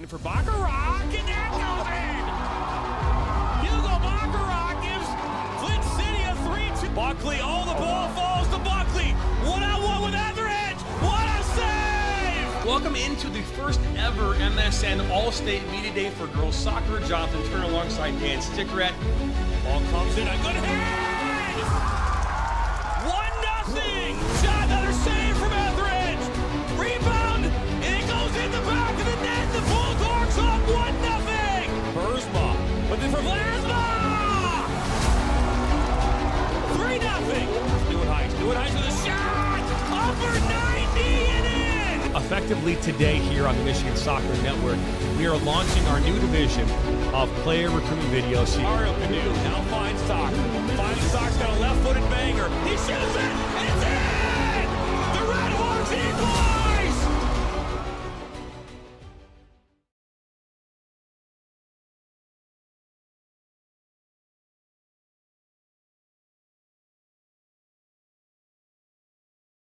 in for Baccarat, and that goes in! Hugo Baccarat gives Flint City a 3-2. Buckley, the ball falls to Buckley. One-on-one with Etheridge. What a save! Welcome into the first ever MSN All-State Media Day for girls soccer. Jonathan Turner alongside Dan Stickrett. Ball comes in, a good hit! 1-0. Shot, another save from Etheridge. Rebound, and it goes in the back of the net. The Bulldogs up 1-0. Burzma, but then for Vlasma. 3-0. Stewart Heights with a shot. Upper 90 and in. Effectively today here on the Michigan Soccer Network, we are launching our new division of player recruitment videos. Mario Canoe now finds Stock. Finding Stock's got a left-footed banger. He shoots it, and it's in! The Red Hawks equalize!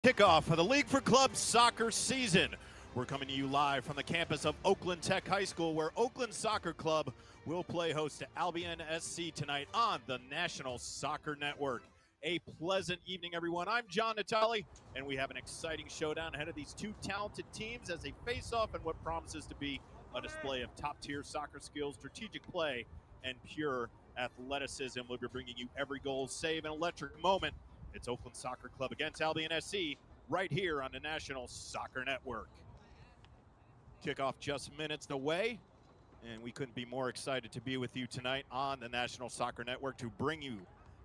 Kickoff for the League for Clubs soccer season. We're coming to you live from the campus of Oakland Tech High School, where Oakland Soccer Club will play host to Albion SC tonight on the National Soccer Network. A pleasant evening, everyone. I'm John Natale, and we have an exciting showdown ahead of these two talented teams as they face off in what promises to be a display of top-tier soccer skills, strategic play, and pure athleticism. We'll be bringing you every goal, save, and electric moment. It's Oakland Soccer Club against Albion SC right here on the National Soccer Network. Kickoff just minutes away, and we couldn't be more excited to be with you tonight on the National Soccer Network to bring you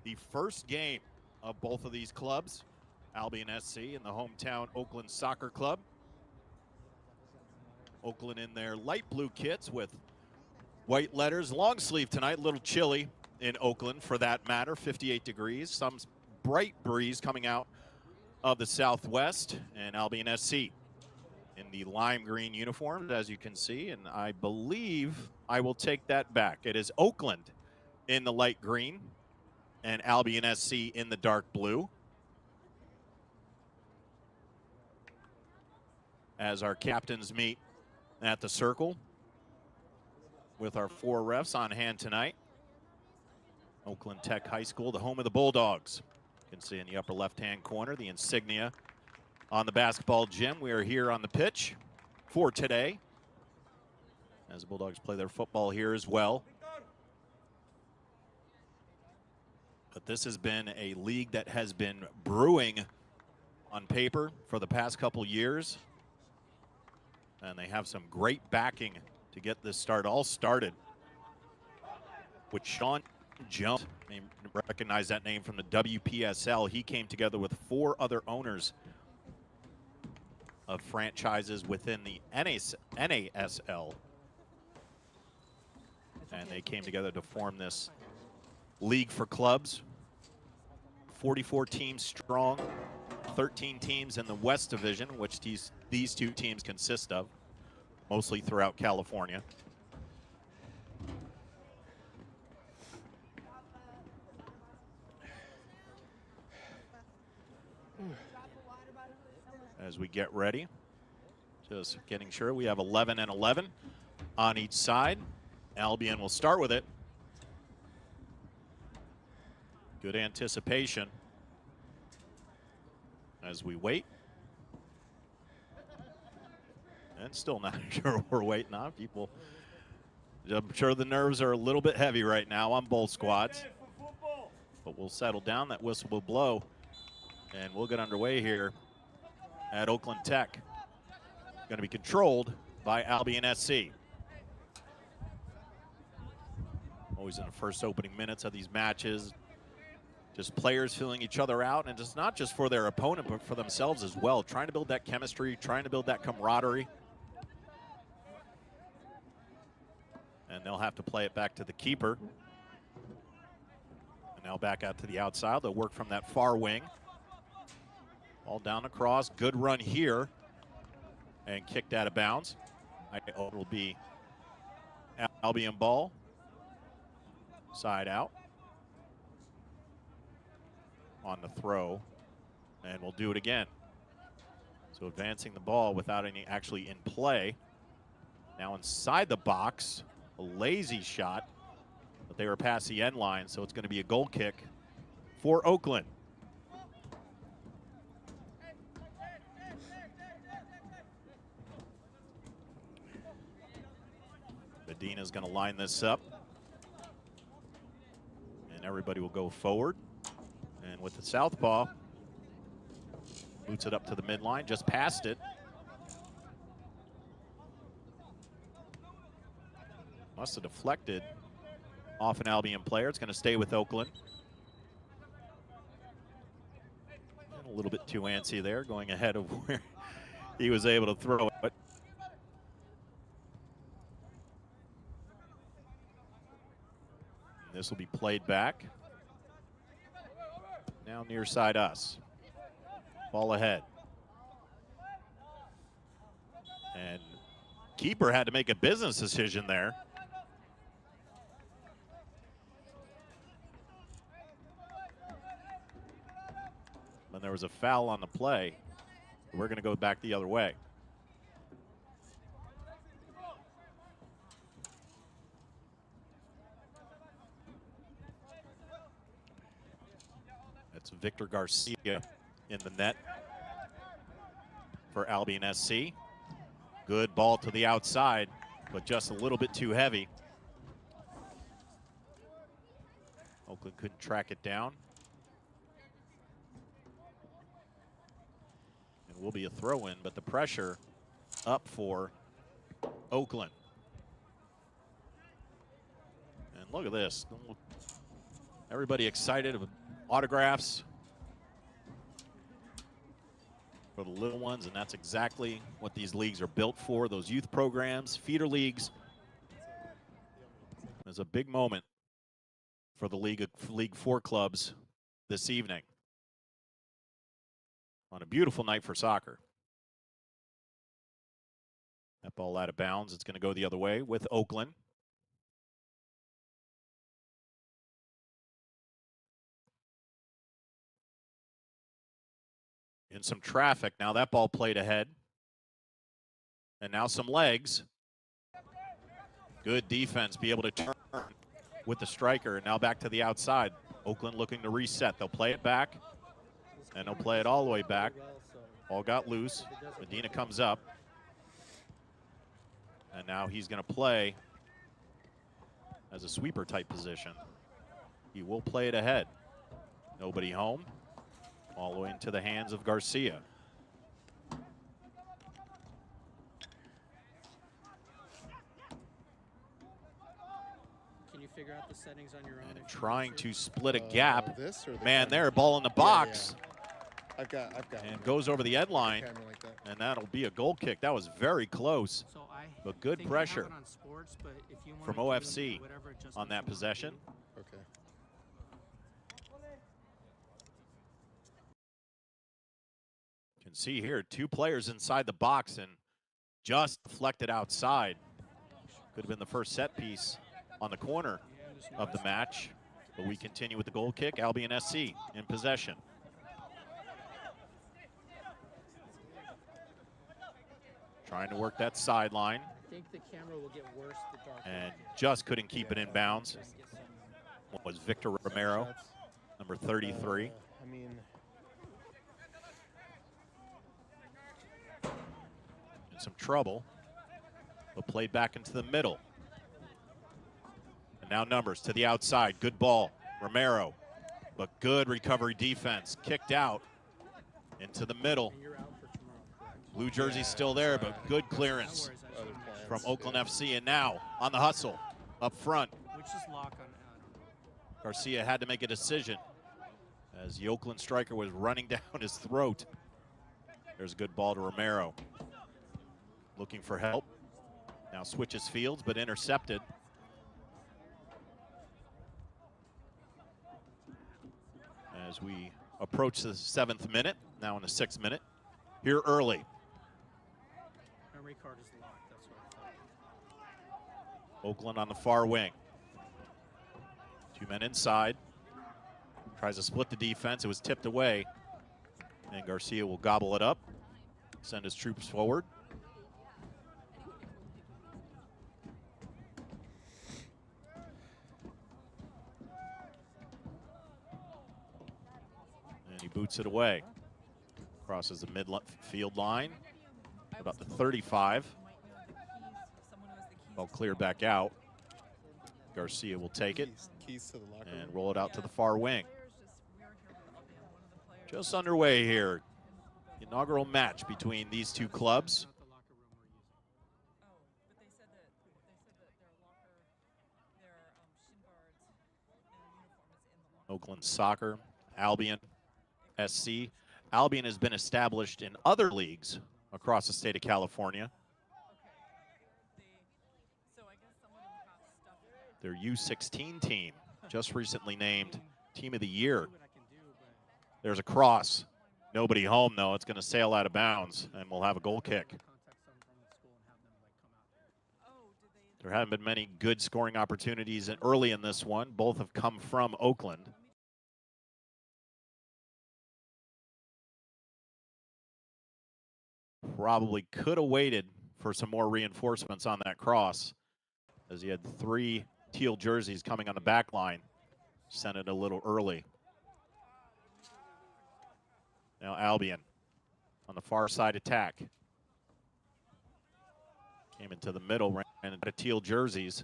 the first game of both of these clubs, Albion SC and the hometown Oakland Soccer Club. Oakland in their light blue kits with white letters, long sleeve tonight, a little chilly in Oakland for that matter, 58 degrees, some bright breeze coming out of the southwest, and Albion SC in the lime green uniforms, as you can see, and I believe I will take that back. It is Oakland in the light green and Albion SC in the dark blue. As our captains meet at the circle with our four refs on hand tonight. Oakland Tech High School, the home of the Bulldogs. You can see in the upper left-hand corner the insignia on the basketball gym. We are here on the pitch for today as the Bulldogs play their football here as well. But this has been a league that has been brewing on paper for the past couple years. And they have some great backing to get this all started with Sean Jones. You recognize that name from the WPSL. He came together with four other owners of franchises within the NASL. And they came together to form this League for Clubs. 44 teams strong, 13 teams in the West Division, which these two teams consist of, mostly throughout California. As we get ready, just getting sure we have 11 and 11 on each side. Albion will start with it. Good anticipation as we wait. And still not sure we're waiting on people. I'm sure the nerves are a little bit heavy right now on both squads. But we'll settle down. That whistle will blow. And we'll get underway here at Oakland Tech. Going to be controlled by Albion SC. Always in the first opening minutes of these matches. Just players filling each other out, and it's not just for their opponent, but for themselves as well. Trying to build that chemistry, trying to build that camaraderie. And they'll have to play it back to the keeper. And now back out to the outside. They'll work from that far wing. All down across, good run here. And kicked out of bounds. It'll be Albion ball. Side out. On the throw, and we'll do it again. So advancing the ball without any actually in play, Now inside the box, a lazy shot, but they were past the end line, so it's going to be a goal kick for Oakland. Medina's going to line this up, and everybody will go forward. And with the southpaw, boots it up to the midline, just past it. Must have deflected off an Albion player. It's going to stay with Oakland. And a little bit too antsy there, going ahead of where he was able to throw it. This will be played back. Now near side us. Ball ahead. And keeper had to make a business decision there. When there was a foul on the play, we're going to go back the other way. That's Victor Garcia in the net for Albion SC. Good ball to the outside, but just a little bit too heavy. Oakland couldn't track it down. And will be a throw-in, but the pressure up for Oakland. And look at this. Everybody excited about autographs for the little ones, and that's exactly what these leagues are built for, those youth programs, feeder leagues. There's a big moment for the League 4 clubs this evening on a beautiful night for soccer. That ball out of bounds. It's going to go the other way with Oakland. In some traffic. Now that ball played ahead. And now some legs. Good defense. Be able to turn with the striker. And now back to the outside. Oakland looking to reset. They'll play it back. And they'll play it all the way back. Ball got loose. Medina comes up. And now he's going to play as a sweeper type position. He will play it ahead. Nobody home. All the way into the hands of Garcia. Can you figure out the settings on your own? And trying to split a gap. Man, camera? there, ball in the box. Yeah. I've got. And goes over the end line. Like that. And that'll be a goal kick. That was very close. So but good think pressure on sports, but if you from OFC on that possession. Okay. You can see here 2 players inside the box and just deflected outside. Could have been the first set piece on the corner of the match. But we continue with the goal kick. Albion SC in possession. Trying to work that sideline. I think the camera will get worse the darker. And just couldn't keep it in bounds. Was Victor Romero, number 33. I mean, in some trouble, but played back into the middle. And now numbers to the outside. Good ball, Romero, but good recovery defense. Kicked out into the middle. Blue jersey's still there, but good clearance from Oakland FC. And now on the hustle up front. Which is lock on. Garcia had to make a decision as the Oakland striker was running down his throat. There's a good ball to Romero. Looking for help. Now switches fields, but intercepted. As we approach the 7th minute, now in the 6th minute, here early. Memory card is locked, that's what I thought. Oakland on the far wing. 2 men inside. Tries to split the defense. It was tipped away. And Garcia will gobble it up. Send his troops forward. boots it away. Crosses the midfield line. About the 35. Ball cleared back out. Garcia will take it and roll it out to the far wing. Just underway here. Inaugural match between these two clubs. Oakland Soccer, Albion SC. Albion has been established in other leagues across the state of California. Their U16 team just recently named Team of the Year. There's a cross. Nobody home, though. It's going to sail out of bounds, and we'll have a goal kick. There haven't been many good scoring opportunities early in this one. Both have come from Oakland. Probably could have waited for some more reinforcements on that cross, as he had 3 teal jerseys coming on the back line. Sent it a little early. Now Albion on the far side attack. Came into the middle, ran into the teal jerseys.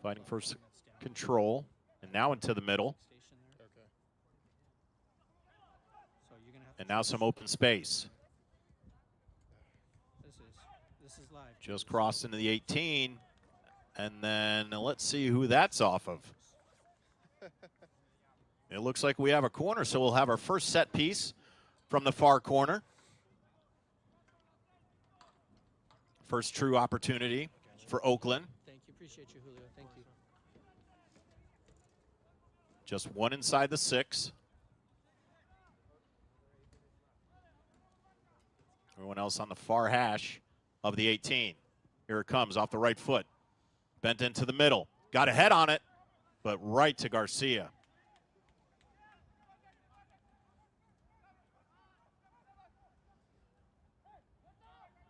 Fighting for control, and now into the middle. And now some open space. Just crossed into the 18, and then let's see who that's off of. It looks like we have a corner, so we'll have our first set piece from the far corner. First true opportunity for Oakland. Thank you, appreciate you, Julio. Thank you. Just one inside the 6. Everyone else on the far hash of the 18. Here it comes off the right foot. Bent into the middle. Got a head on it, but right to Garcia.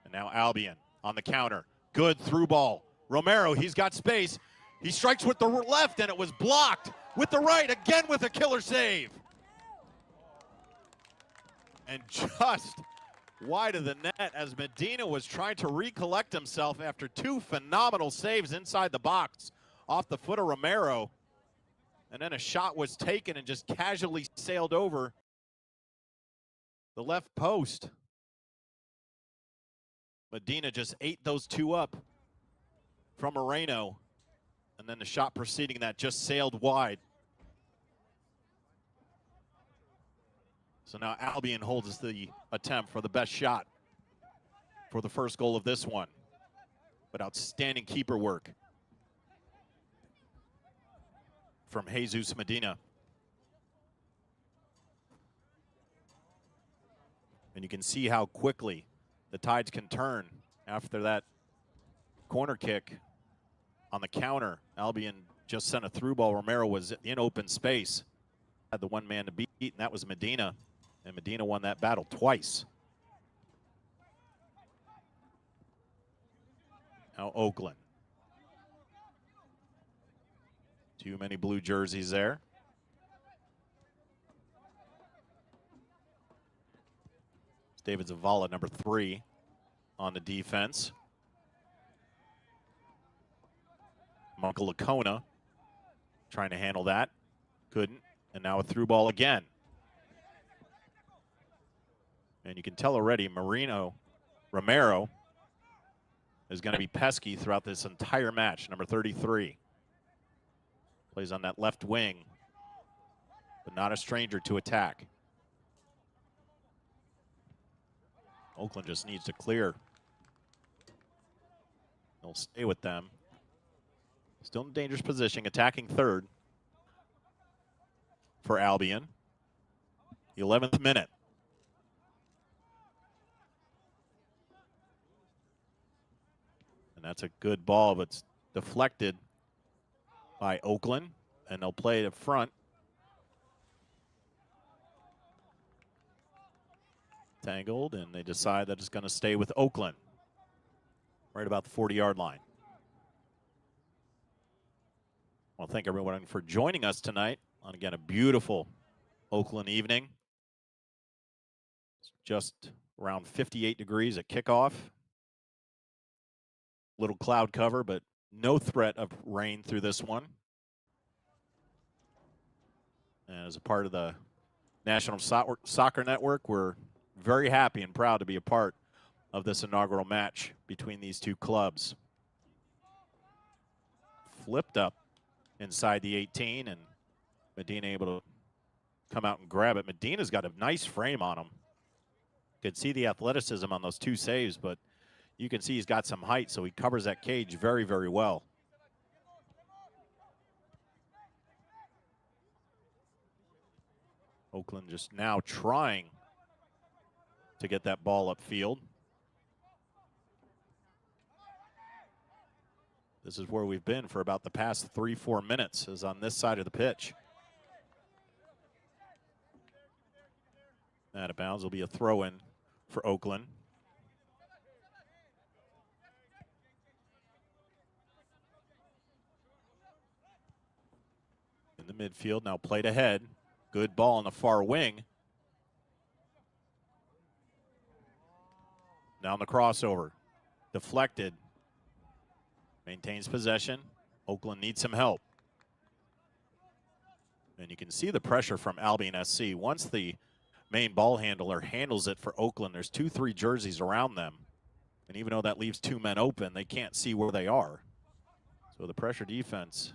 And now Albion on the counter. Good through ball. Romero, he's got space. He strikes with the left, and it was blocked with the right, again with a killer save. And just wide of the net as Medina was trying to recollect himself after 2 phenomenal saves inside the box off the foot of Romero. And then a shot was taken and just casually sailed over the left post. Medina just ate those 2 up from Moreno. And then the shot preceding that just sailed wide. So now Albion holds the attempt for the best shot for the first goal of this one. But outstanding keeper work from Jesus Medina. And you can see how quickly the tides can turn after that corner kick on the counter. Albion just sent a through ball. Romero was in open space. Had the one man to beat, and that was Medina. And Medina won that battle twice. Now Oakland. Too many blue jerseys there. It's David Zavala, number 3, on the defense. Michael Lacona trying to handle that. Couldn't. And now a through ball again. And you can tell already Romero is going to be pesky throughout this entire match. Number 33. Plays on that left wing, but not a stranger to attack. Oakland just needs to clear. They'll stay with them. Still in dangerous position, attacking third for Albion. The 11th minute. And that's a good ball, but it's deflected by Oakland, and they'll play it up front. Tangled, and they decide that it's going to stay with Oakland right about the 40-yard line. Well, thank everyone for joining us tonight On again, a beautiful Oakland evening. It's just around 58 degrees at kickoff. Little cloud cover, but no threat of rain through this one. And as a part of the National Soccer Network, we're very happy and proud to be a part of this inaugural match between these two clubs. Flipped up inside the 18, and Medina able to come out and grab it. Medina's got a nice frame on him. Could see the athleticism on those two saves, but you can see he's got some height, so he covers that cage very, very well. Oakland just now trying to get that ball upfield. This is where we've been for about the past 3-4 minutes, is on this side of the pitch. Out of bounds will be a throw-in for Oakland. In the midfield, now played ahead. Good ball on the far wing. Down the crossover. Deflected. Maintains possession. Oakland needs some help. And you can see the pressure from Albion SC. Once the main ball handler handles it for Oakland, there's 2-3 jerseys around them. And even though that leaves 2 men open, they can't see where they are. So the pressure defense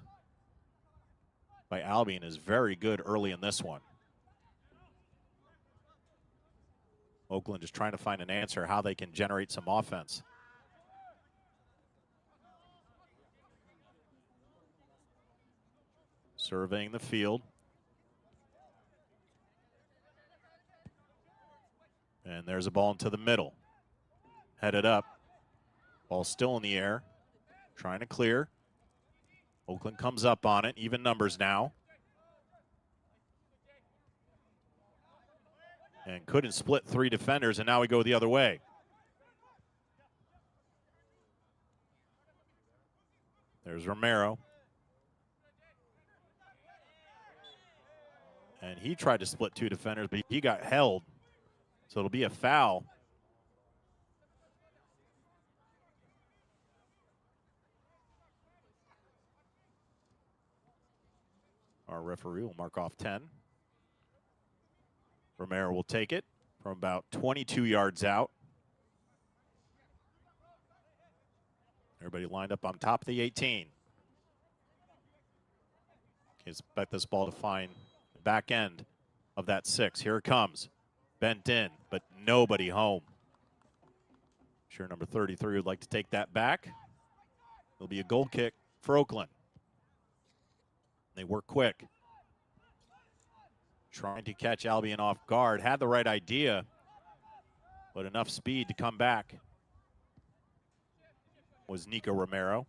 by Albion is very good early in this one. Oakland just trying to find an answer how they can generate some offense. Surveying the field. And there's a ball into the middle. Headed up. Ball still in the air. Trying to clear. Oakland comes up on it. Even numbers now. And couldn't split 3 defenders, and now we go the other way. There's Romero. And he tried to split 2 defenders, but he got held. So it'll be a foul. Our referee will mark off 10. Romero will take it from about 22 yards out. Everybody lined up on top of the 18. Expect this ball to find the back end of that 6. Here it comes. Bent in, but nobody home. Sure, number 33 would like to take that back. It'll be a goal kick for Oakland. They work quick. Trying to catch Albion off guard. Had the right idea, but enough speed to come back was Nico Romero.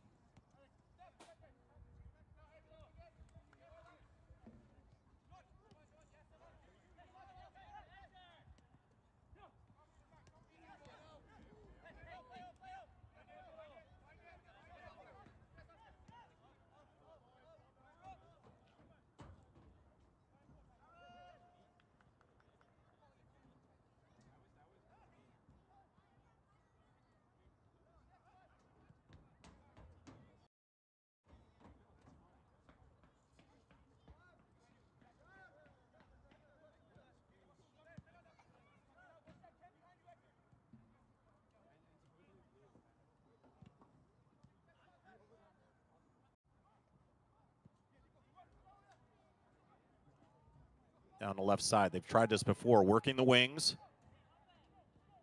Down the left side. They've tried this before, working the wings,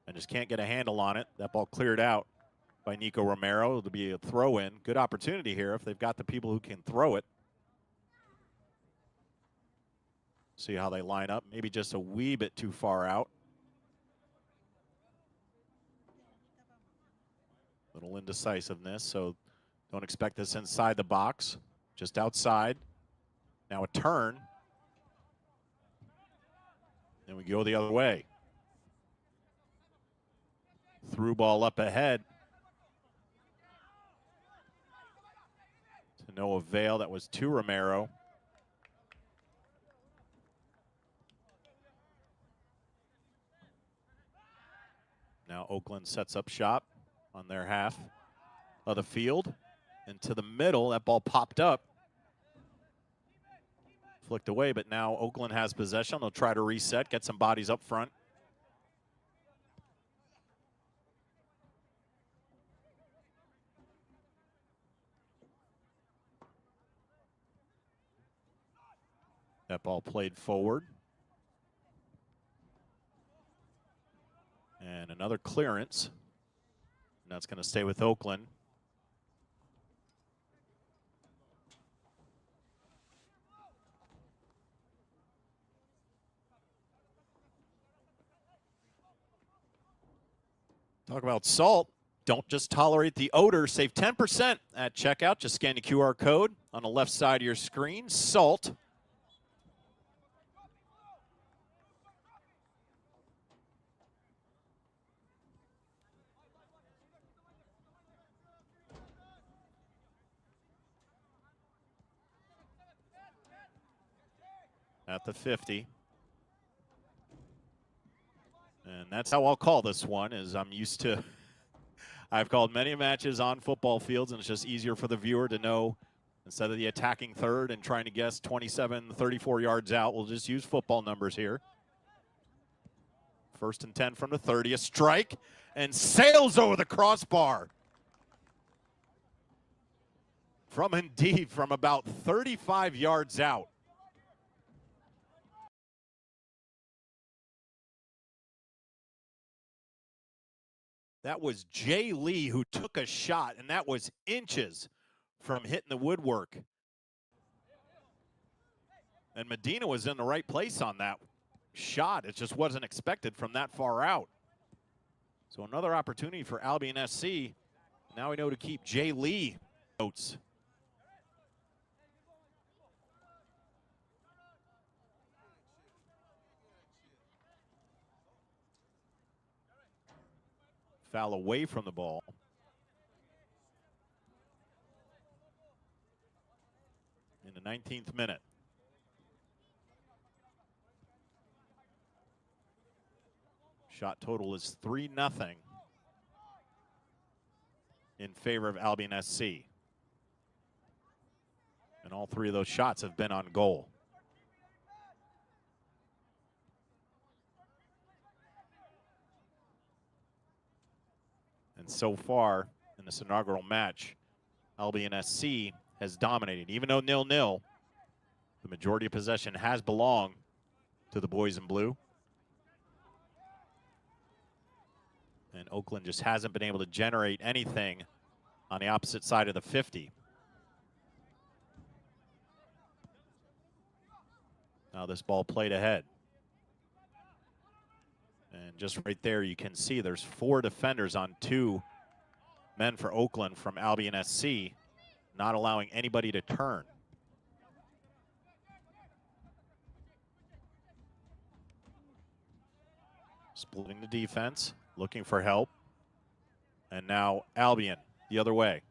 and just can't get a handle on it. That ball cleared out by Nico Romero. It'll be a throw-in. Good opportunity here if they've got the people who can throw it. See how they line up. Maybe just a wee bit too far out. Little indecisiveness, so don't expect this inside the box. Just outside. Now a turn. And we go the other way. Through ball up ahead. To no avail. That was to Romero. Now Oakland sets up shop on their half of the field. Into the middle, that ball popped up. Flicked away, but now Oakland has possession. They'll try to reset, get some bodies up front. That ball played forward. And another clearance. And that's going to stay with Oakland. Talk about salt. Don't just tolerate the odor. Save 10% at checkout. Just scan the QR code on the left side of your screen. Salt. At the 50. And that's how I'll call this one, is I'm used to, I've called many matches on football fields, and it's just easier for the viewer to know, instead of the attacking third and trying to guess 27, 34 yards out, we'll just use football numbers here. 1st and 10 from the 30, a strike, and sails over the crossbar. From indeed, from about 35 yards out. That was Jay Lee who took a shot, and that was inches from hitting the woodwork. And Medina was in the right place on that shot. It just wasn't expected from that far out. So another opportunity for Albion SC. Now we know to keep Jay Lee notes. Foul away from the ball. In the 19th minute. Shot total is 3-0 in favor of Albion SC. And all 3 of those shots have been on goal. And so far in this inaugural match, Albion SC has dominated. Even though 0-0, the majority of possession has belonged to the boys in blue. And Oakland just hasn't been able to generate anything on the opposite side of the 50. Now this ball played ahead. And just right there, you can see there's 4 defenders on 2 men for Oakland from Albion SC, not allowing anybody to turn. Splitting the defense, looking for help. And now Albion the other way.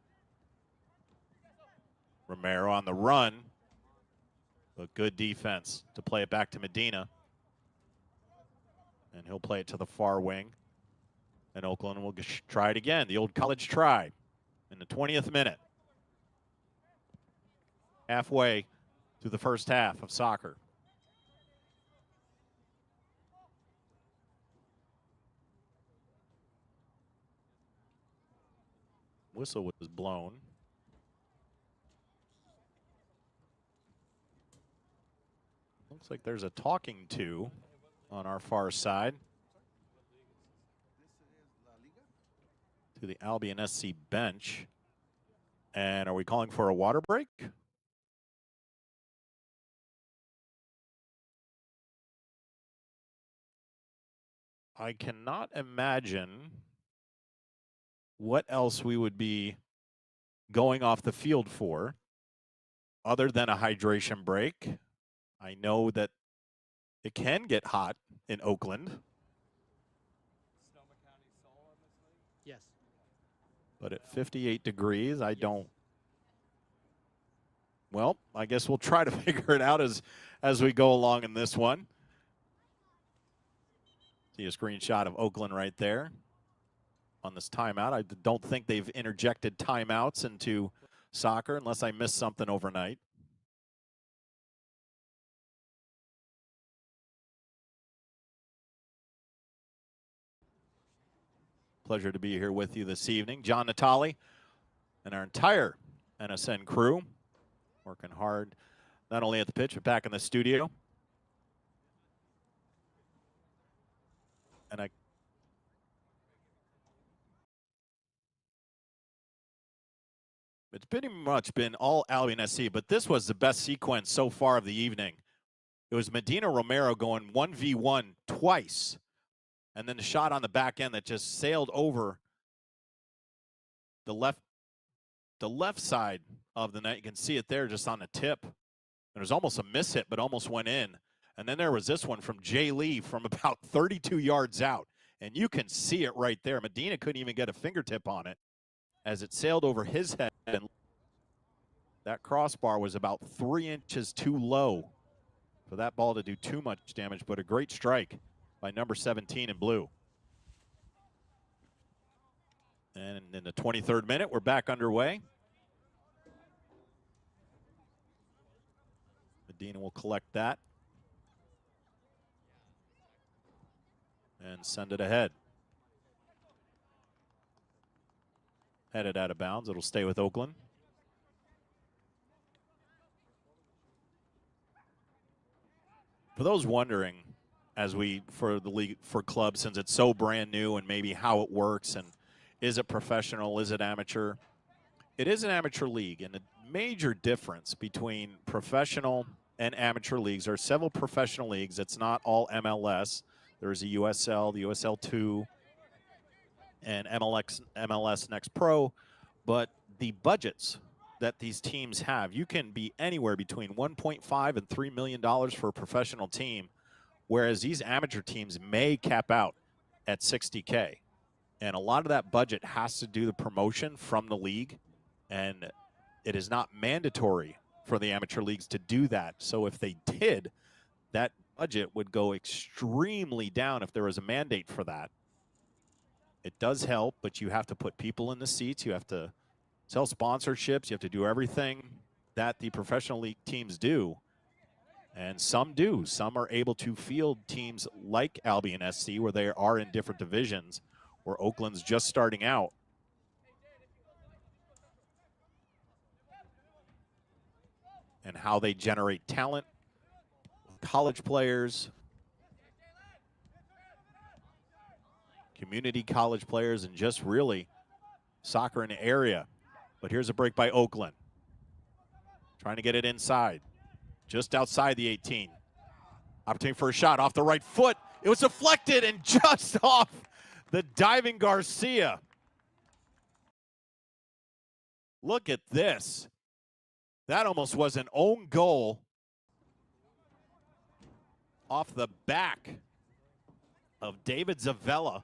Romero on the run, but good defense to play it back to Medina. And he'll play it to the far wing. And Oakland will try it again. The old college try in the 20th minute. Halfway through the first half of soccer. Whistle was blown. Looks like there's a talking to on our far side. To the Albion SC bench. And are we calling for a water break? I cannot imagine what else we would be going off the field for other than a hydration break. I know that it can get hot in Oakland. Yes. But at 58 degrees, I don't. Well, I guess we'll try to figure it out as we go along in this one. See a screenshot of Oakland right there. on this timeout. I don't think they've interjected timeouts into soccer unless I missed something overnight. Pleasure to be here with you this evening. John Natali and our entire NSN crew working hard, not only at the pitch, but back in the studio. And it's pretty much been all Albion SC, but this was the best sequence so far of the evening. It was Medina Romero going 1v1 twice, and then the shot on the back end that just sailed over the left side of the net. You can see it there just on the tip. It was almost a miss hit, but almost went in. And then there was this one from Jay Lee from about 32 yards out, and you can see it right there. Medina couldn't even get a fingertip on it as it sailed over his head, and that crossbar was about 3 inches too low for that ball to do too much damage, but a great strike by number 17 in blue. And in the 23rd minute, we're back underway. Medina will collect that and send it ahead. Headed out of bounds. It'll stay with Oakland. For those wondering, as we, for the league, for clubs, since it's so brand new and maybe how it works and is it professional, is it amateur? It is an amateur league, and the major difference between professional and amateur leagues are several professional leagues. It's not all MLS. There's a USL, the USL2, and MLS Next Pro, but the budgets that these teams have, you can be anywhere between $1.5 and $3 million for a professional team, whereas these amateur teams may cap out at $60K. And a lot of that budget has to do the promotion from the league, and it is not mandatory for the amateur leagues to do that. So if they did, that budget would go extremely down if there was a mandate for that. It does help, but you have to put people in the seats. You have to sell sponsorships. You have to do everything that the professional league teams do. And some do. Some are able to field teams like Albion SC, where they are in different divisions, where Oakland's just starting out. And how they generate talent, college players, community college players, and just really soccer in the area. But here's a break by Oakland. Trying to get it inside, just outside the 18. Opportunity for a shot off the right foot. It was deflected and just off the diving Garcia. Look at this. That almost was an own goal off the back of David Zavella.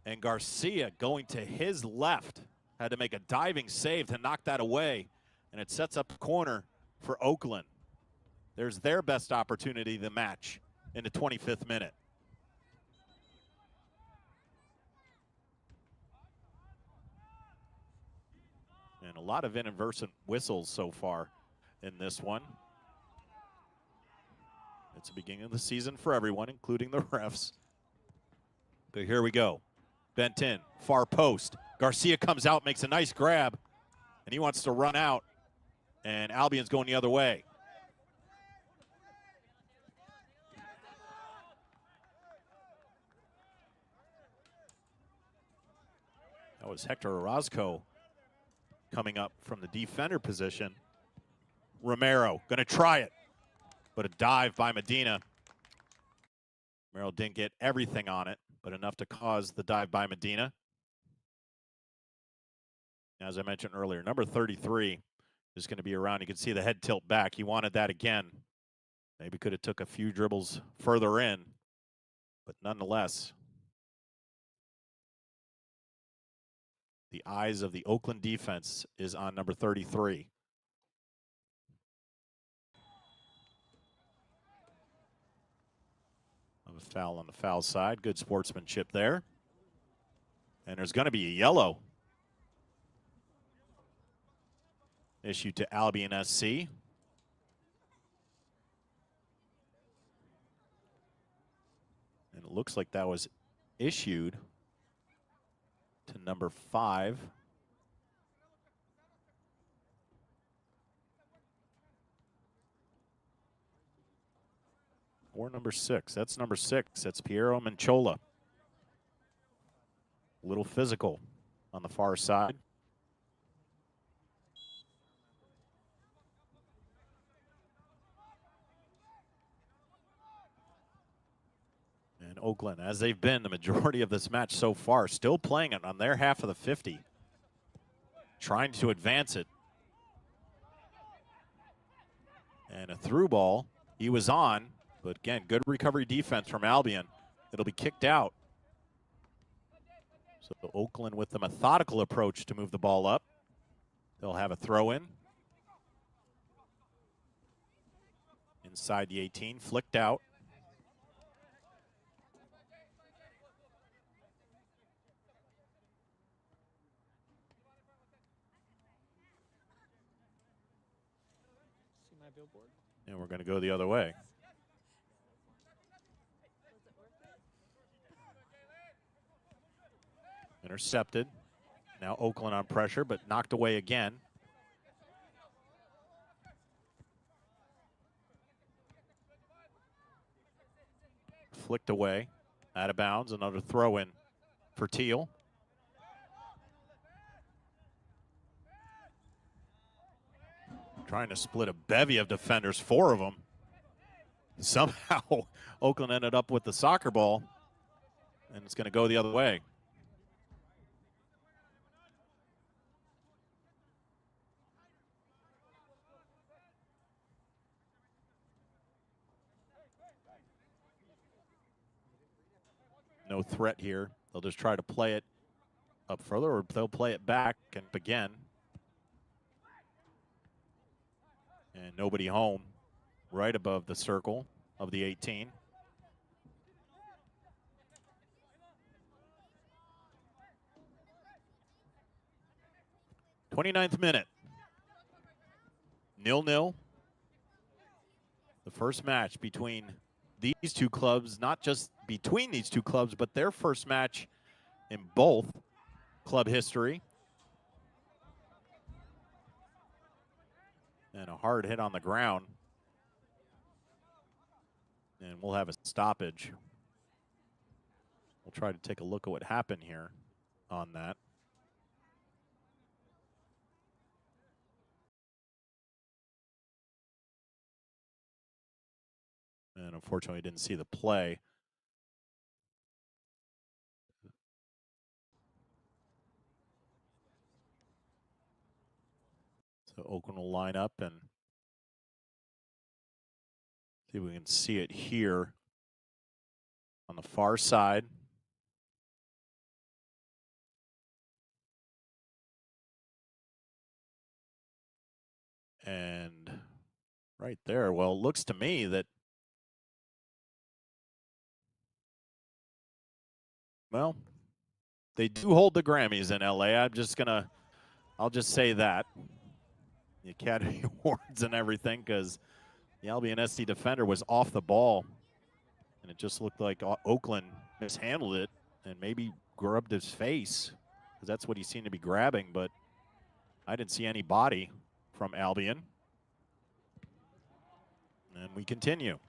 And Garcia going to his left. Had to make a diving save to knock that away. And it sets up a corner for Oakland. There's their best opportunity to match in the 25th minute. And a lot of inadvertent whistles so far in this one. It's the beginning of the season for everyone, including the refs. But here we go. Bent in, far post. Garcia comes out, makes a nice grab, and he wants to run out. And Albion's going the other way. That was Hector Orozco coming up from the defender position. Romero going to try it, but a dive by Medina. Romero didn't get everything on it, but enough to cause the dive by Medina. As I mentioned earlier, number 33 is going to be around. You can see the head tilt back. He wanted that again. Maybe could have took a few dribbles further in, but nonetheless, the eyes of the Oakland defense is on number 33. A foul on the foul side. Good sportsmanship there. And there's going to be a yellow issued to Albion SC. And it looks like that was issued to number 5. Or number 6. That's number 6. That's Piero Manchola. A little physical on the far side. And Oakland, as they've been the majority of this match so far, still playing it on their half of the 50. Trying to advance it. And a through ball. He was on, but again, good recovery defense from Albion. It'll be kicked out. So Oakland with the methodical approach to move the ball up. They'll have a throw in. Inside the 18, flicked out. See my billboard? And we're going to go the other way. Intercepted. Now Oakland on pressure, but knocked away again. Flicked away. Out of bounds. Another throw in for Teal. Trying to split a bevy of defenders, 4 of them. Somehow Oakland ended up with the soccer ball, and it's going to go the other way. No threat here. They'll just try to play it up further, or they'll play it back and again. And nobody home right above the circle of the 18. '29th minute. 0-0. The first match between these two clubs, not just between these two clubs, but their first match in both club history. And a hard hit on the ground. And we'll have a stoppage. We'll try to take a look at what happened here on that. And unfortunately, didn't see the play. So Oakland will line up and see if we can see it here on the far side. And right there, well, it looks to me that, well, they do hold the Grammys in LA. I'll just say that. The Academy Awards and everything, because the Albion SC defender was off the ball, and it just looked like Oakland mishandled it and maybe grubbed his face, because that's what he seemed to be grabbing, but I didn't see any body from Albion. And we continue.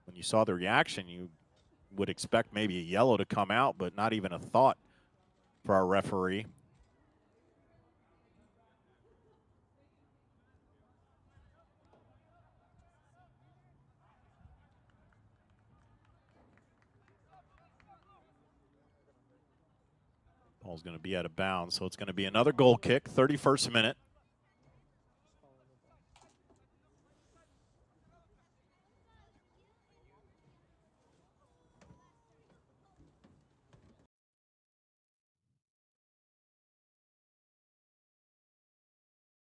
When you saw the reaction, you would expect maybe a yellow to come out, but not even a thought for our referee. Ball's going to be out of bounds, so it's going to be another goal kick, 31st minute.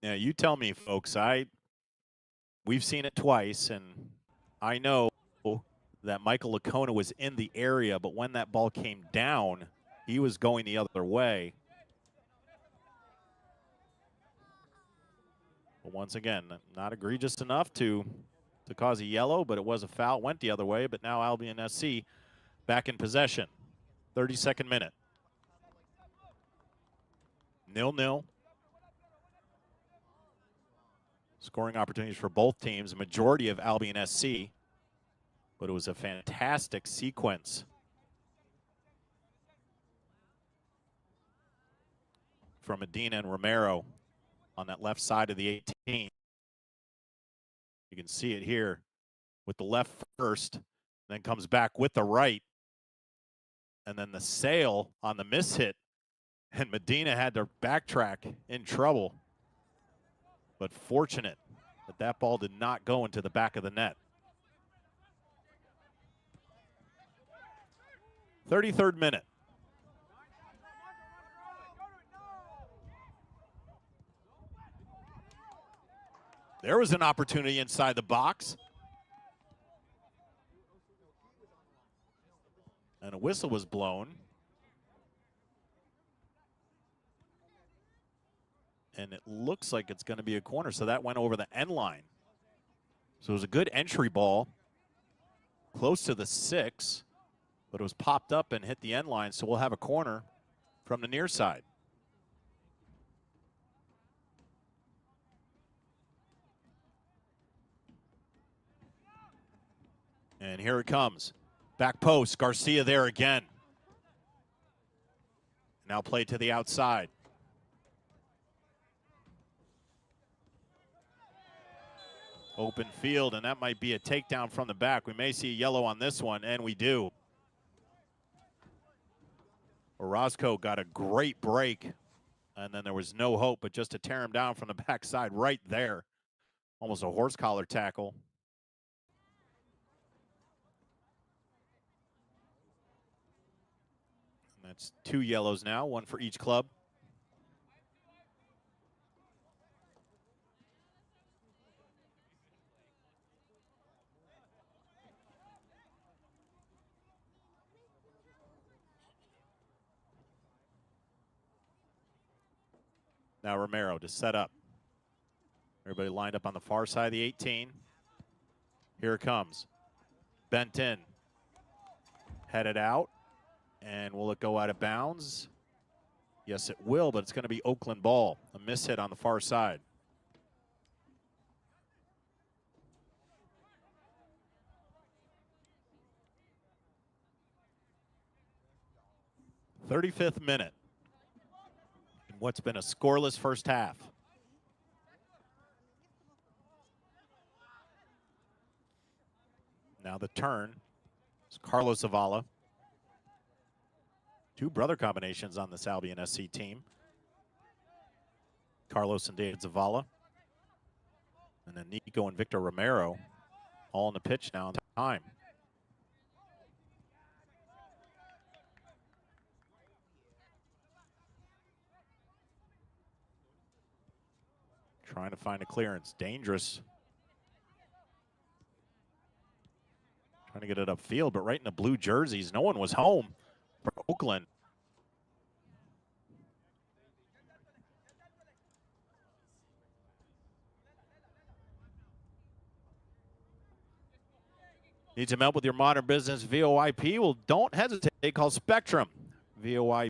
Yeah, you tell me, folks. We've seen it twice, and I know that Michael Lacona was in the area, but when that ball came down, he was going the other way. But once again, not egregious enough to cause a yellow, but it was a foul. Went the other way, but now Albion SC back in possession. 32nd minute. 0-0. Scoring opportunities for both teams, a majority of Albion SC, but it was a fantastic sequence from Medina and Romero on that left side of the 18. You can see it here with the left first, then comes back with the right, and then the sail on the miss hit, and Medina had to backtrack in trouble. But fortunate that that ball did not go into the back of the net. 33rd minute. There was an opportunity inside the box. And a whistle was blown. And it looks like it's going to be a corner, so that went over the end line. So it was a good entry ball, close to the 6, but it was popped up and hit the end line, so we'll have a corner from the near side. And here it comes. Back post, Garcia there again. Now played to the outside. Open field, and that might be a takedown from the back. We may see a yellow on this one, and we do. Orozco got a great break, and then there was no hope but just to tear him down from the backside right there. Almost a horse collar tackle. And that's 2 yellows now, 1 for each club. Now Romero to set up. Everybody lined up on the far side of the 18. Here it comes. Bent in. Headed out. And will it go out of bounds? Yes, it will, but it's going to be Oakland ball. A miss hit on the far side. '35th minute. In what's been a scoreless first half. Now the turn. It's Carlos Zavala. 2 brother combinations on this Albion SC team. Carlos and David Zavala. And then Nico and Victor Romero all on the pitch now in time. Trying to find a clearance. Dangerous. Trying to get it upfield, but right in the blue jerseys. No one was home for Oakland. Need some help with your modern business VoIP? Well, don't hesitate. Call Spectrum. VoIP.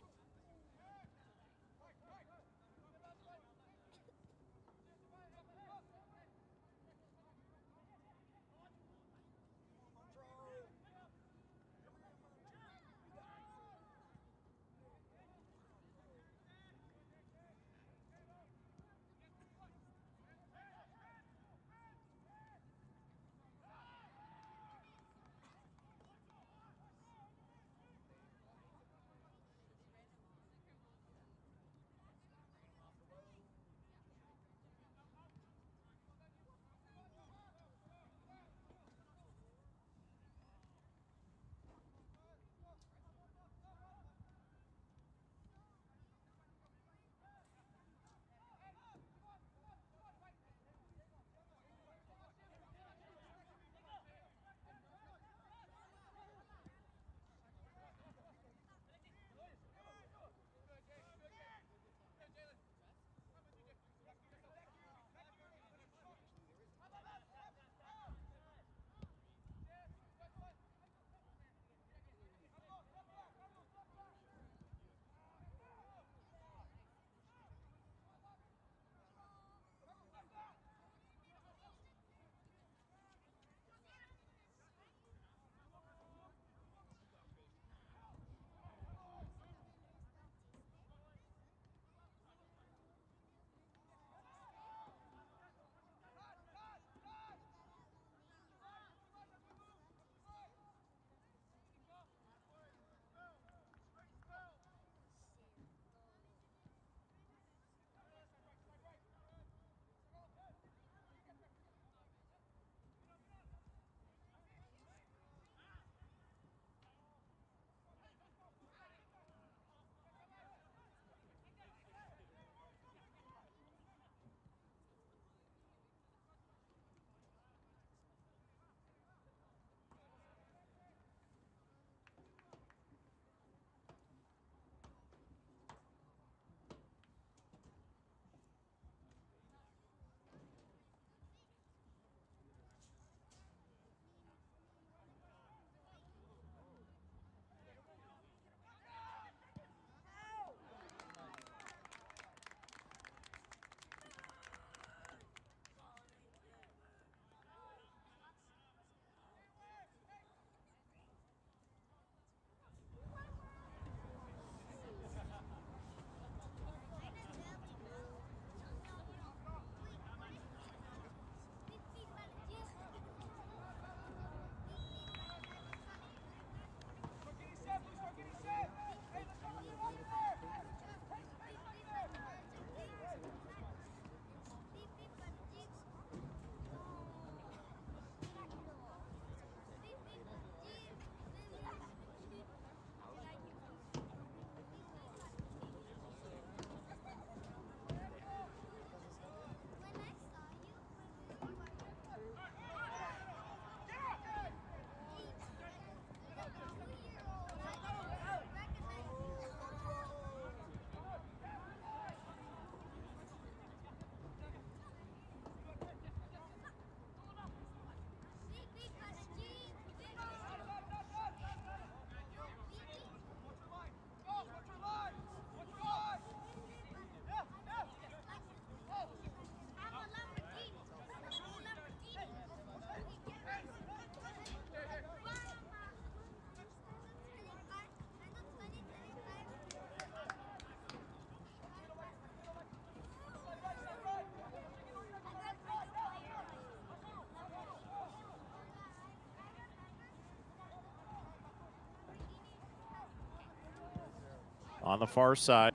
on the far side.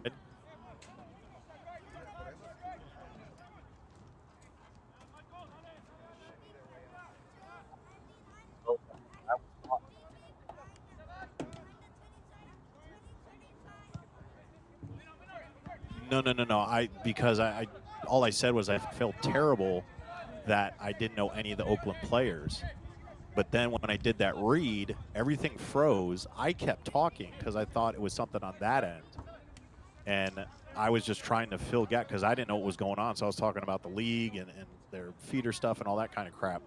No. Because all I said was I felt terrible that I didn't know any of the Oakland players. But then when I did that read, everything froze. I kept talking because I thought it was something on that end. And I was just trying to fill gap because I didn't know what was going on. So I was talking about the league and their feeder stuff and all that kind of crap.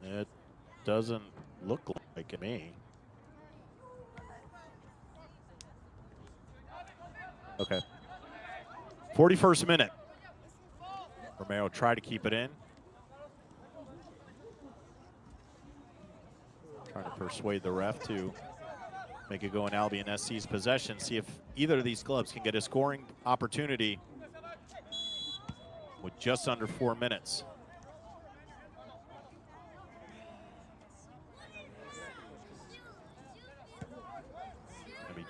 It doesn't look like me. Okay. 41st minute. Romero tried to keep it in. Trying to persuade the ref to make it go in Albion SC's possession. See if either of these clubs can get a scoring opportunity with just under 4 minutes.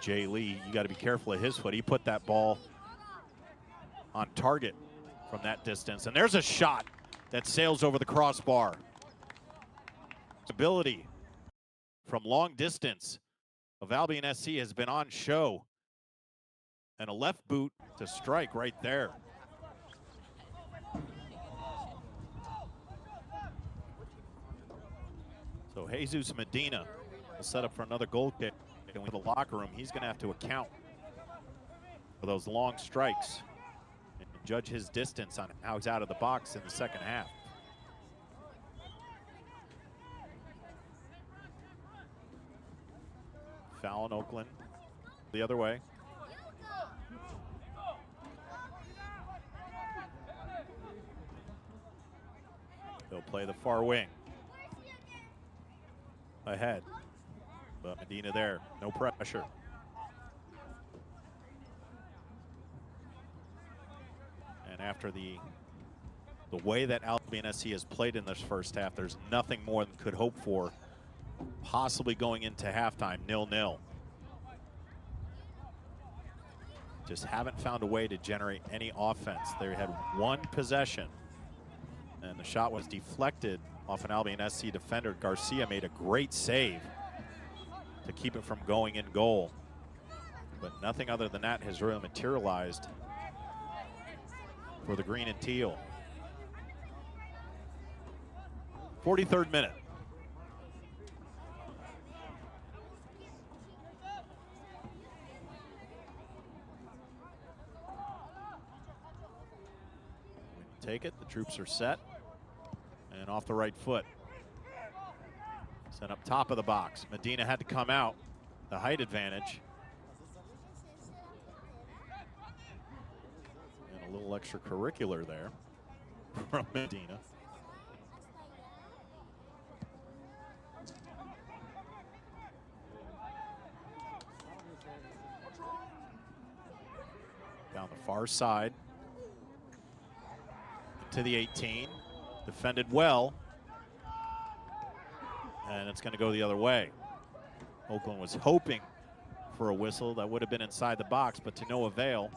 Jay Lee, you got to be careful of his foot. He put that ball on target from that distance. And there's a shot that sails over the crossbar. Ability from long distance of Albion SC has been on show. And a left boot to strike right there. So Jesus Medina will set up for another goal kick. In the locker room, he's going to have to account for those long strikes and judge his distance on how he's out of the box in the second half. Foul in Oakland, the other way. He'll play the far wing. Ahead. But Medina there, no pressure. And after the way that Albion SC has played in this first half, there's nothing more than could hope for, possibly going into halftime 0-0. Just haven't found a way to generate any offense. They had one possession, and the shot was deflected off an Albion SC defender. Garcia made a great save to keep it from going in goal. But nothing other than that has really materialized for the green and teal. 43rd minute. Take it, the troops are set. And off the right foot. Sent up top of the box. Medina had to come out. The height advantage. And a little extracurricular there from Medina. Down the far side. To the 18. Defended well. And it's going to go the other way. Oakland was hoping for a whistle that would have been inside the box, but to no avail.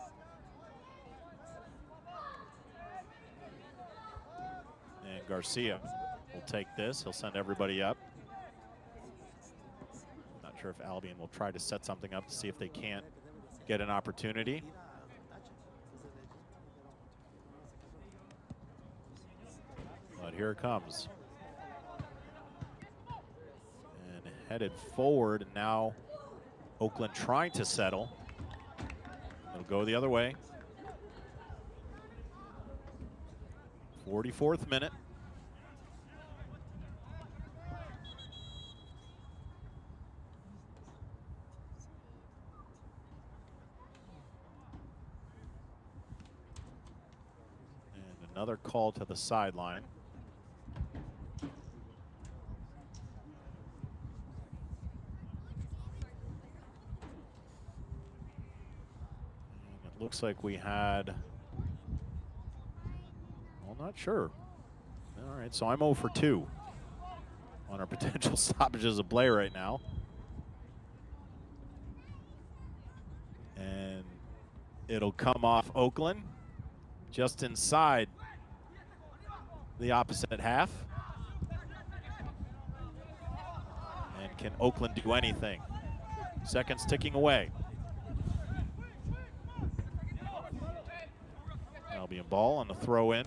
And Garcia will take this. He'll send everybody up. Not sure if Albion will try to set something up to see if they can't get an opportunity. But here it comes. Headed forward, and now Oakland trying to settle. It'll go the other way. 44th minute. And another call to the sideline. Looks like we had, well, not sure. No, All right, so I'm 0 for 2 on our potential stoppages of play right now. And it'll come off Oakland just inside the opposite half. And can Oakland do anything? Seconds ticking away. Albion ball on the throw in.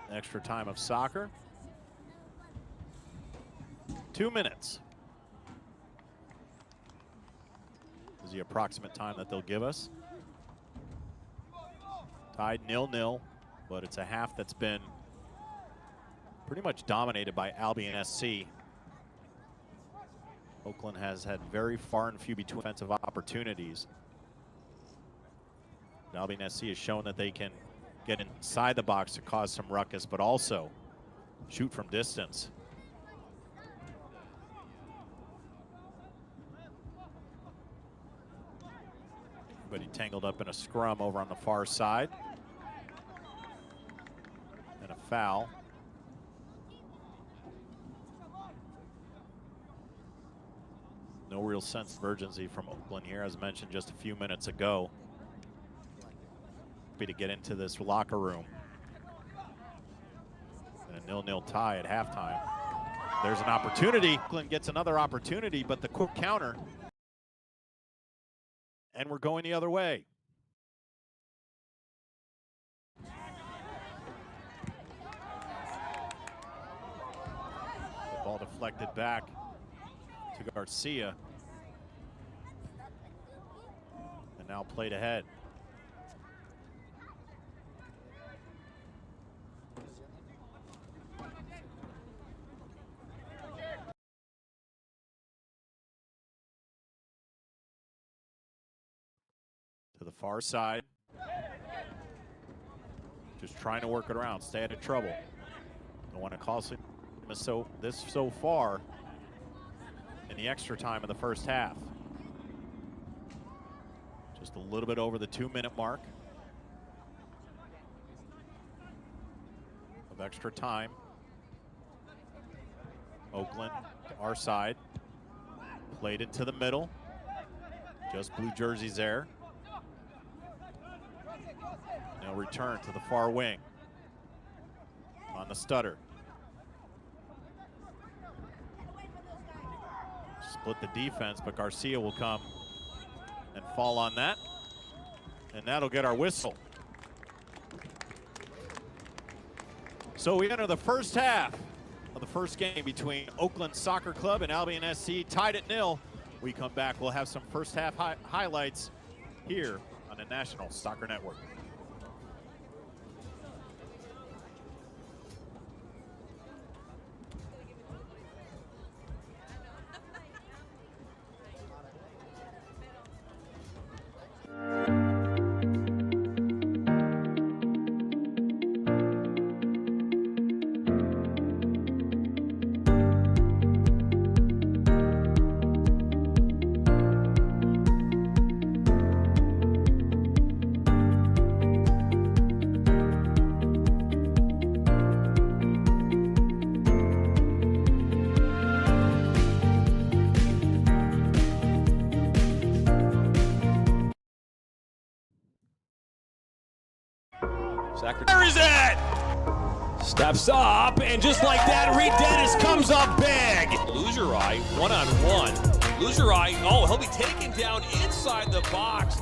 Extra time of soccer. 2 minutes is the approximate time that they'll give us. Tied 0-0, but it's a half that's been pretty much dominated by Albion SC. Oakland has had very far and few between offensive opportunities. Albion SC has shown that they can get inside the box to cause some ruckus, but also shoot from distance. Everybody tangled up in a scrum over on the far side. And a foul. No real sense of urgency from Oakland here, as mentioned just a few minutes ago. To get into this locker room. And a 0-0 tie at halftime. There's an opportunity. Oakland gets another opportunity, but the quick counter. And we're going the other way. The ball deflected back to Garcia. And now played ahead. To the far side. Just trying to work it around, stay out of trouble. Don't want to cost him this so far in the extra time of the first half. Just a little bit over the 2-minute mark of extra time. Oakland to our side. Played it to the middle. Just blue jerseys there. Now return to the far wing. On the stutter. Split the defense, but Garcia will come and fall on that. And that'll get our whistle. So we enter the first half of the first game between Oakland Soccer Club and Albion SC, tied at 0. We come back, we'll have some first half highlights here on the National Soccer Network. Where is it? Steps up, and just like that, Reed Dennis comes up big. Lose your eye, one-on-one. Lose your eye. Oh, he'll be taken down inside the box.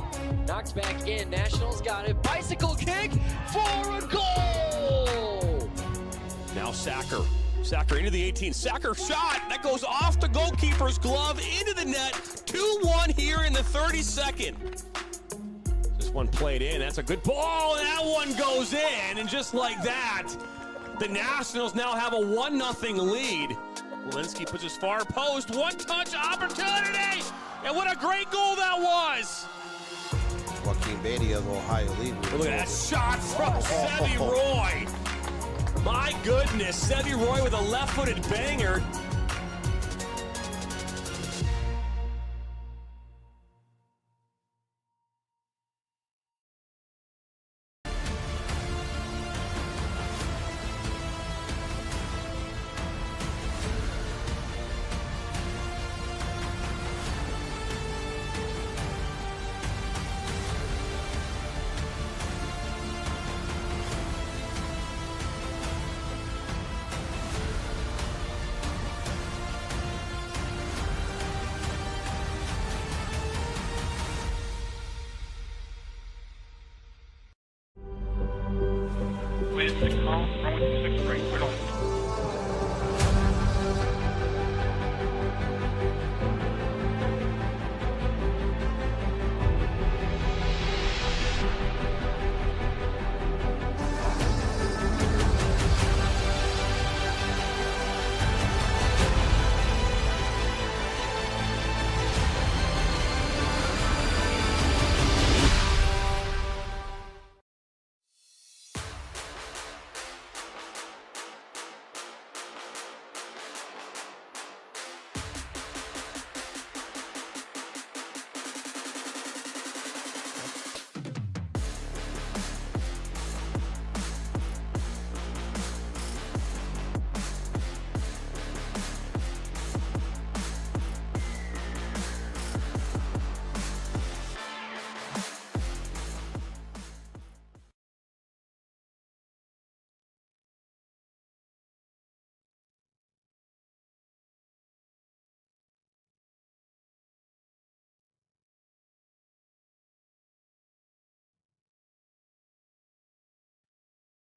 Knocks back in. Nationals got it. Bicycle kick for a goal. Now Sacker. Sacker into the 18. Sacker shot. That goes off the goalkeeper's glove into the net. 2-1 here in the 32nd. This one played in. That's a good ball. That one goes in. And just like that, the Nationals now have a 1-0 lead. Walensky puts his far post. One-touch opportunity. And what a great goal that was. What Team Beatty of Ohio League. Look at that shot from Sevi Roy. My goodness, Sevi Roy with a left-footed banger.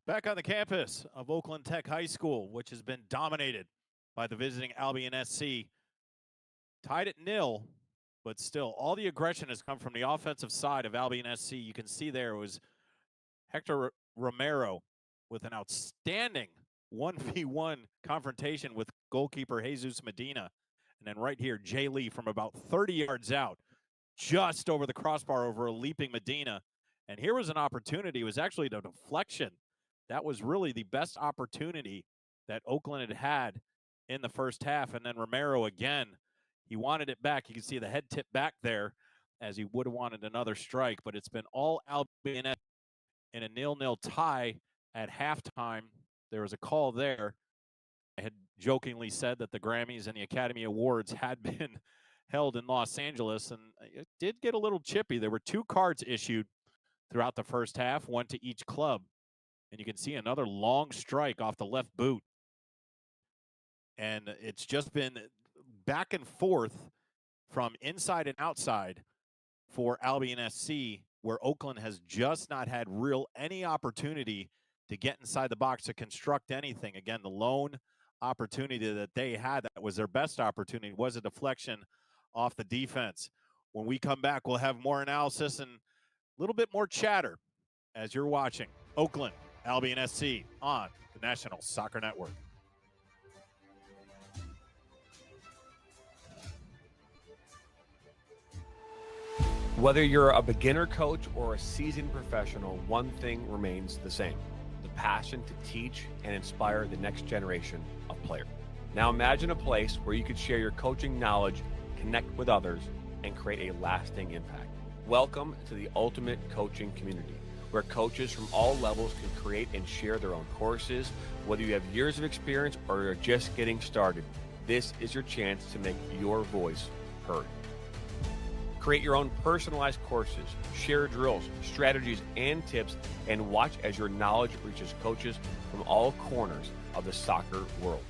Back on the campus of Oakland Tech High School, which has been dominated by the visiting Albion SC. Tied at 0, but still, all the aggression has come from the offensive side of Albion SC. You can see there was Hector Romero with an outstanding 1v1 confrontation with goalkeeper Jesus Medina. And then right here, Jay Lee from about 30 yards out, just over the crossbar over a leaping Medina. And here was an opportunity. It was actually a deflection. That was really the best opportunity that Oakland had in the first half. And then Romero again, he wanted it back. You can see the head tip back there as he would have wanted another strike. But it's been all Albion in a 0-0 tie at halftime. There was a call there. I had jokingly said that the Grammys and the Academy Awards had been held in Los Angeles, and it did get a little chippy. There were 2 cards issued throughout the first half, 1 to each club. And you can see another long strike off the left boot. And it's just been back and forth from inside and outside for Albion SC, where Oakland has just not had any opportunity to get inside the box to construct anything. Again, the lone opportunity that they had, that was their best opportunity, was a deflection off the defense. When we come back, we'll have more analysis and a little bit more chatter as you're watching Oakland Albion SC on the National Soccer Network. Whether you're a beginner coach or a seasoned professional, one thing remains the same: the passion to teach and inspire the next generation of players. Now imagine a place where you could share your coaching knowledge, connect with others, and create a lasting impact. Welcome to the ultimate coaching community, where coaches from all levels can create and share their own courses. Whether you have years of experience or you're just getting started, this is your chance to make your voice heard. Create your own personalized courses, share drills, strategies, and tips, and watch as your knowledge reaches coaches from all corners of the soccer world.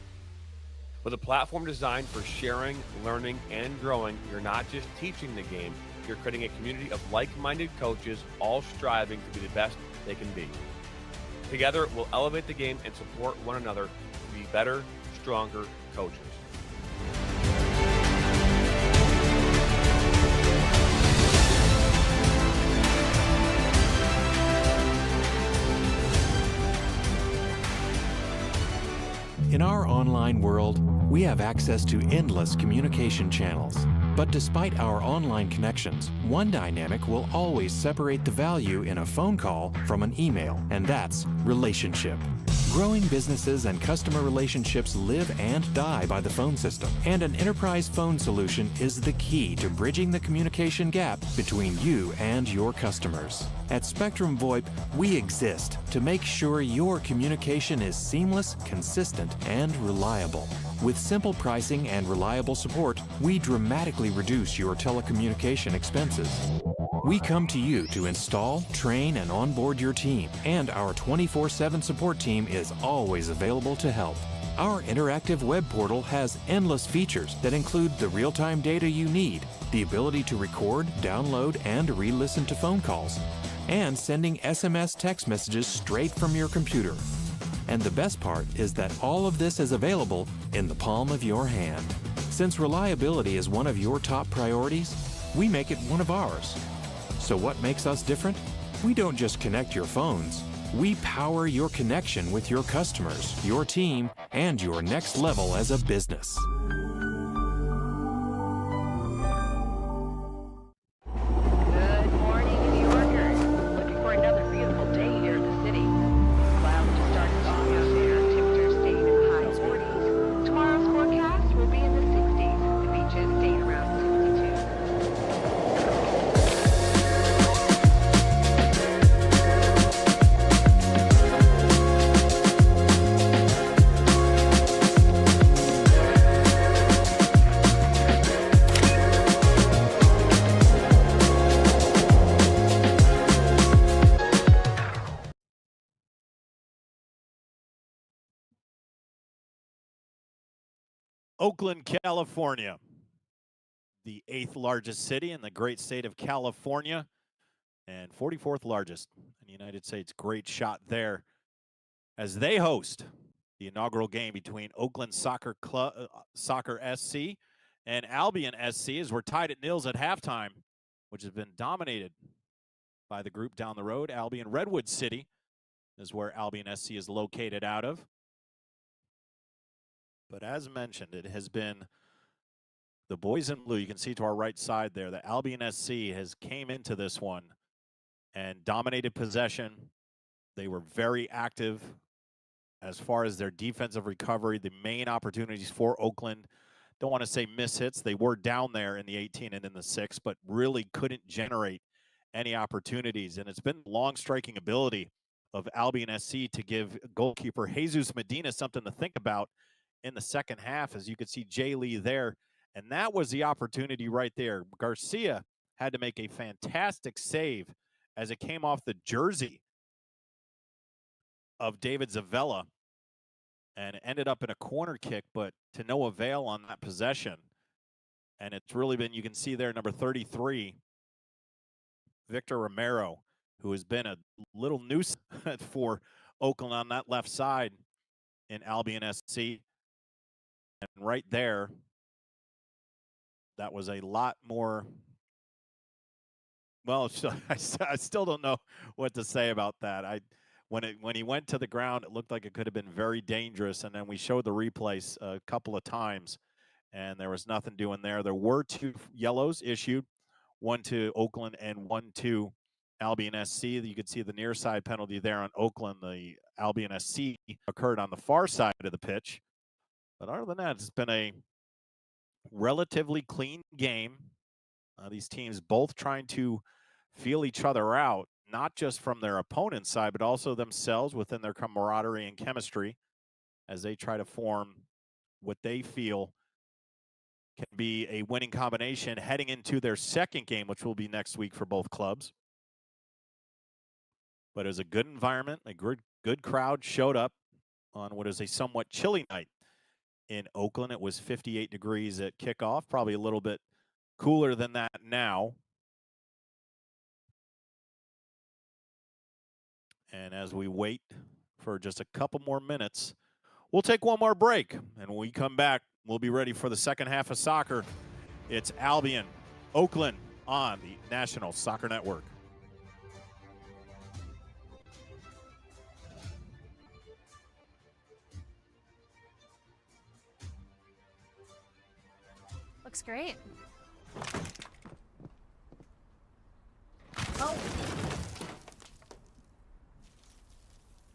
With a platform designed for sharing, learning, and growing, you're not just teaching the game, you're creating a community of like-minded coaches, all striving to be the best they can be. Together, we'll elevate the game and support one another to be better, stronger coaches. In our online world, we have access to endless communication channels. But despite our online connections, one dynamic will always separate the value in a phone call from an email, and that's relationship. Growing businesses and customer relationships live and die by the phone system, and an enterprise phone solution is the key to bridging the communication gap between you and your customers. At Spectrum VoIP, we exist to make sure your communication is seamless, consistent, and reliable. With simple pricing and reliable support, we dramatically reduce your telecommunication expenses. We come to you to install, train, and onboard your team, and our 24/7 support team is always available to help. Our interactive web portal has endless features that include the real-time data you need, the ability to record, download, and re-listen to phone calls, and sending SMS text messages straight from your computer. And the best part is that all of this is available in the palm of your hand. Since reliability is one of your top priorities, we make it one of ours. So what makes us different? We don't just connect your phones. We power your connection with your customers, your team, and your next level as a business. Good morning, New Yorkers. Looking for another beautiful day here in the city. Clouds to start strong out there. Temperatures staying in the high 40s. Tomorrow's forecast will be in the 60s. The beaches staying around 62. Oakland, California, the 8th largest city in the great state of California and 44th largest in the United States. Great shot there as they host the inaugural game between Oakland Soccer SC and Albion SC, as we're tied at nils at halftime, which has been dominated by the group down the road. Albion Redwood City is where Albion SC is located out of. But as mentioned, it has been the boys in blue. You can see to our right side there, the Albion SC has came into this one and dominated possession. They were very active as far as their defensive recovery. The main opportunities for Oakland, don't want to say miss hits. They were down there in the 18 and in the 6, but really couldn't generate any opportunities. And it's been long striking ability of Albion SC to give goalkeeper Jesus Medina something to think about in the second half, as you could see Jay Lee there. And that was the opportunity right there. Garcia had to make a fantastic save as it came off the jersey of David Zavella and it ended up in a corner kick, but to no avail on that possession. And it's really been, you can see there, number 33, Victor Romero, who has been a little nuisance for Oakland on that left side in Albion SC. And right there, that was a lot more. Well, I still don't know what to say about that. When he went to the ground, it looked like it could have been very dangerous. And then we showed the replays a couple of times, and there was nothing doing there. There were 2 yellows issued, one to Oakland and one to Albion SC. You could see the near side penalty there on Oakland. The Albion SC occurred on the far side of the pitch. But other than that, it's been a relatively clean game. These teams both trying to feel each other out, not just from their opponent's side, but also themselves within their camaraderie and chemistry as they try to form what they feel can be a winning combination heading into their second game, which will be next week for both clubs. But it was a good environment. A good crowd showed up on what is a somewhat chilly night in Oakland. It was 58 degrees at kickoff, probably a little bit cooler than that now. And as we wait for just a couple more minutes, we'll take one more break. And when we come back, we'll be ready for the second half of soccer. It's Albion, Oakland on the National Soccer Network. Looks great.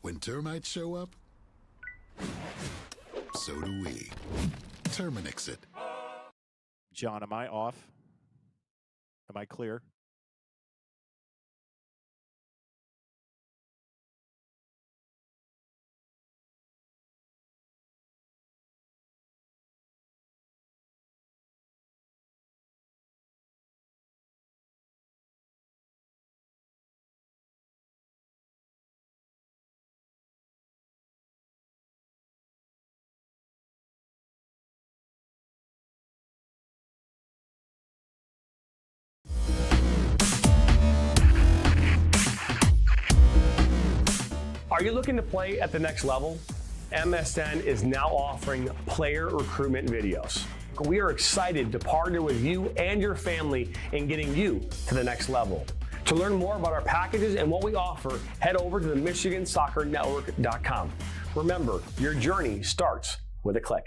When termites show up, so do we. Terminix it. John, am I off? Am I clear? Are you looking to play at the next level? MSN is now offering player recruitment videos. We are excited to partner with you and your family in getting you to the next level. To learn more about our packages and what we offer, head over to the MichiganSoccerNetwork.com. Remember, your journey starts with a click.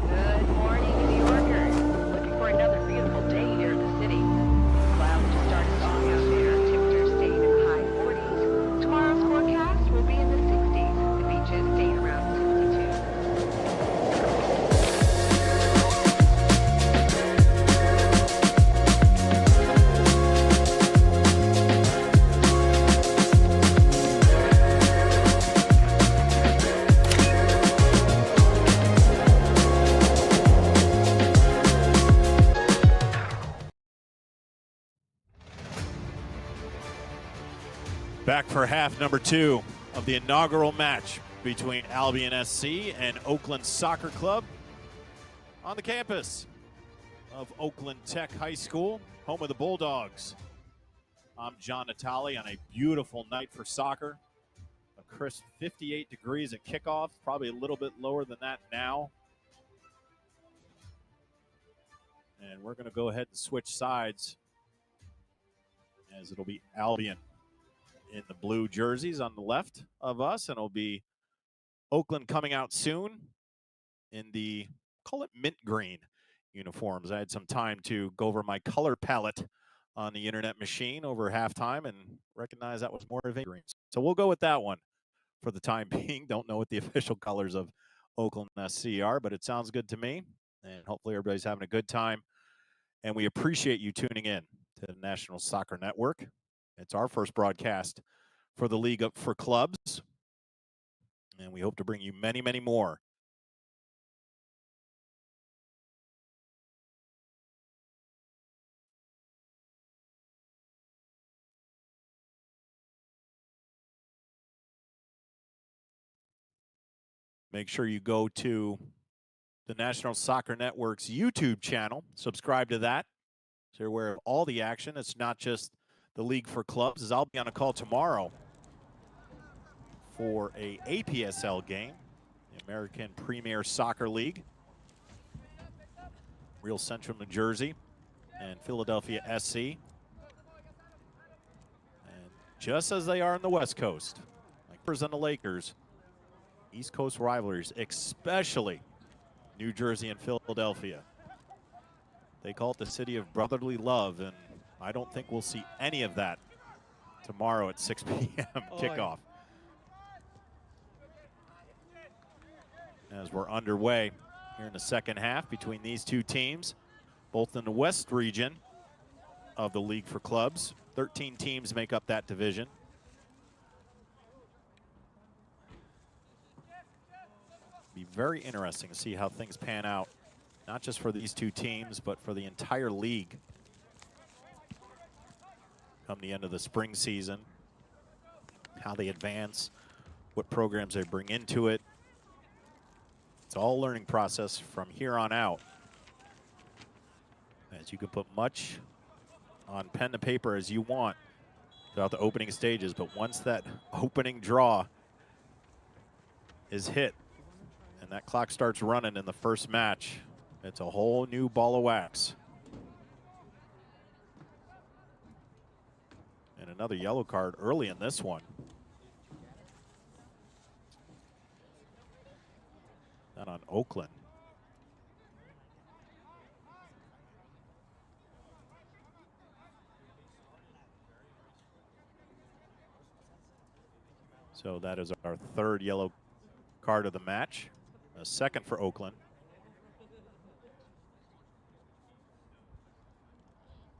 Good morning, New Yorkers. Looking for another beautiful day here in the city. Clouds just started falling out there. Temperatures staying in the high 40s. Tomorrow's forecast will be in the 60s. The beaches staying around 62. Back for half number 2 of the inaugural match between Albion SC and Oakland Soccer Club on the campus of Oakland Tech High School, home of the Bulldogs. I'm John Natale on a beautiful night for soccer. A crisp 58 degrees at kickoff, probably a little bit lower than that now. And we're going to go ahead and switch sides as it'll be Albion in the blue jerseys on the left of us, and it'll be Oakland coming out soon in the, call it mint green uniforms. I had some time to go over my color palette on the internet machine over halftime and recognize that was more of a green. So we'll go with that one for the time being. Don't know what the official colors of Oakland SC are, but it sounds good to me, and hopefully everybody's having a good time. And we appreciate you tuning in to the National Soccer Network. It's our first broadcast for the League for Clubs, and we hope to bring you many, many more. Make sure you go to the National Soccer Network's YouTube channel, subscribe to that, so you're aware of all the action. It's not just the League for Clubs, as I'll be on a call tomorrow for a APSL game, the American Premier Soccer League. Real Central New Jersey and Philadelphia SC. And just as they are on the West Coast, like Clippers and the Lakers, East Coast rivalries, especially New Jersey and Philadelphia. They call it the city of brotherly love, and I don't think we'll see any of that tomorrow at 6 p.m. kickoff. as we're underway here in the second half between these two teams, both in the West region of the League for Clubs. 13 teams make up that division. Be very interesting to see how things pan out, not just for these two teams, but for the entire league come the end of the spring season, how they advance, what programs they bring into it. It's all a learning process from here on out, as you can put much on pen to paper as you want throughout the opening stages, but once that opening draw is hit and that clock starts running in the first match, it's a whole new ball of wax. And another yellow card early in this one. That on Oakland. So that is our third yellow card of the match, a second for Oakland.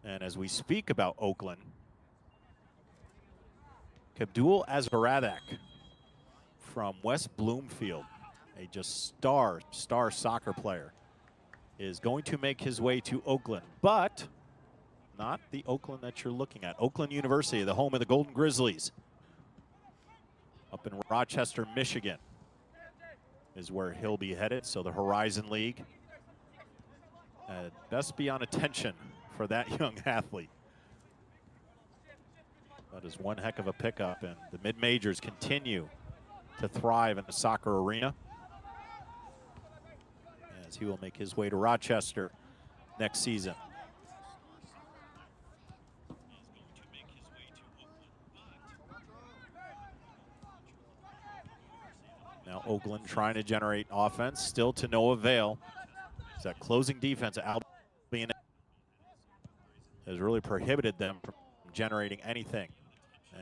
And as we speak about Oakland, Abdul Azbaradak from West Bloomfield, a just star soccer player, is going to make his way to Oakland, but not the Oakland that you're looking at. Oakland University, the home of the Golden Grizzlies, up in Rochester, Michigan, is where he'll be headed. So the Horizon League. Best be on attention for that young athlete. That is one heck of a pickup, and the mid-majors continue to thrive in the soccer arena, as he will make his way to Rochester next season. Now Oakland trying to generate offense, still to no avail. It's that closing defense at Albion has really prohibited them from generating anything.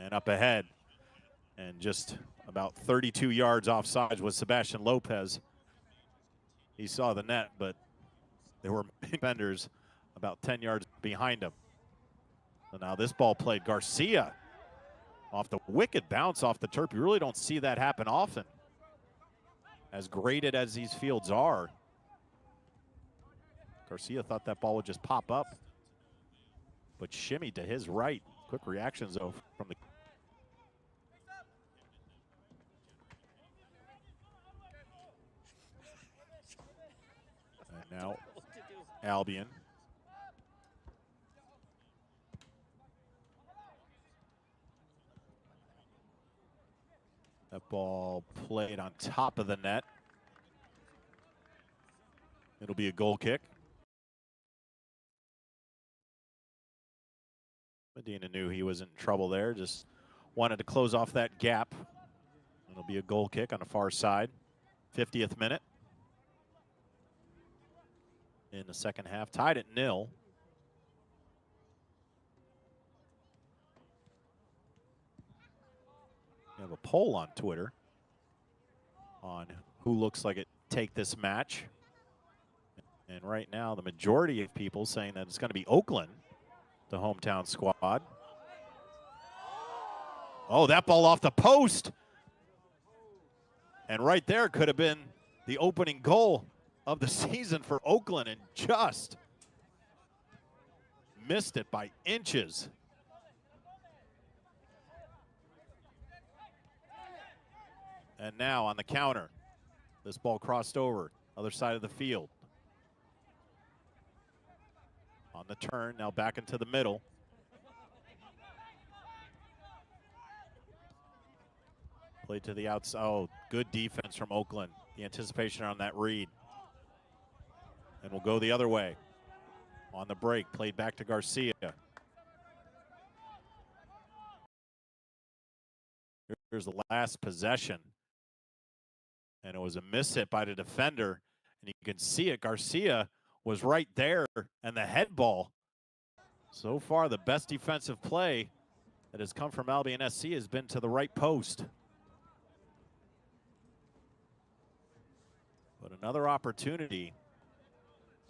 And up ahead, and just about 32 yards offsides was Sebastian Lopez. He saw the net, but there were defenders about 10 yards behind him. So now this ball played Garcia off the wicked bounce off the turf. You really don't see that happen often, as graded as these fields are. Garcia thought that ball would just pop up, but shimmied to his right. Quick reactions, though, from the... And now Albion. That ball played on top of the net. It'll be a goal kick. Medina knew he was in trouble there, just wanted to close off that gap. It'll be a goal kick on the far side. 50th minute in the second half, tied at 0. We have a poll on Twitter on who looks like it take this match. And right now, the majority of people saying that it's going to be Oakland, the hometown squad. Oh, that ball off the post. And right there could have been the opening goal of the season for Oakland, and just missed it by inches. And now on the counter, this ball crossed over, other side of the field. On the turn, now back into the middle. Played to the outside. Oh, good defense from Oakland. The anticipation on that read. And we'll go the other way. On the break, played back to Garcia. Here's the last possession. And it was a miss hit by the defender. And you can see it. Garcia was right there, and the head ball. So far, the best defensive play that has come from Albion SC has been to the right post. But another opportunity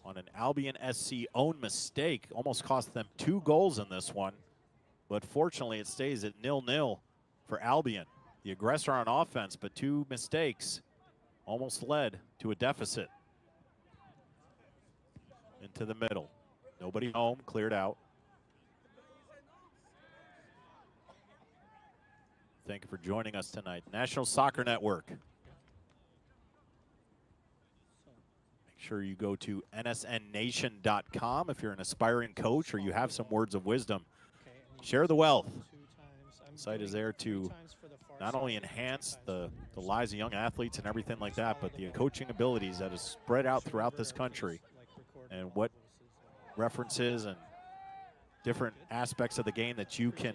on an Albion SC own mistake. Almost cost them 2 goals in this one. But fortunately, it stays at 0-0 for Albion. The aggressor on offense, but 2 mistakes almost led to a deficit. Into the middle. Nobody home, cleared out. Thank you for joining us tonight. National Soccer Network. Make sure you go to nsnnation.com if you're an aspiring coach or you have some words of wisdom. Share the wealth. The site is there to not only enhance the lives of young athletes and everything like that, but the coaching abilities that is spread out throughout this country, and what references and different aspects of the game that you can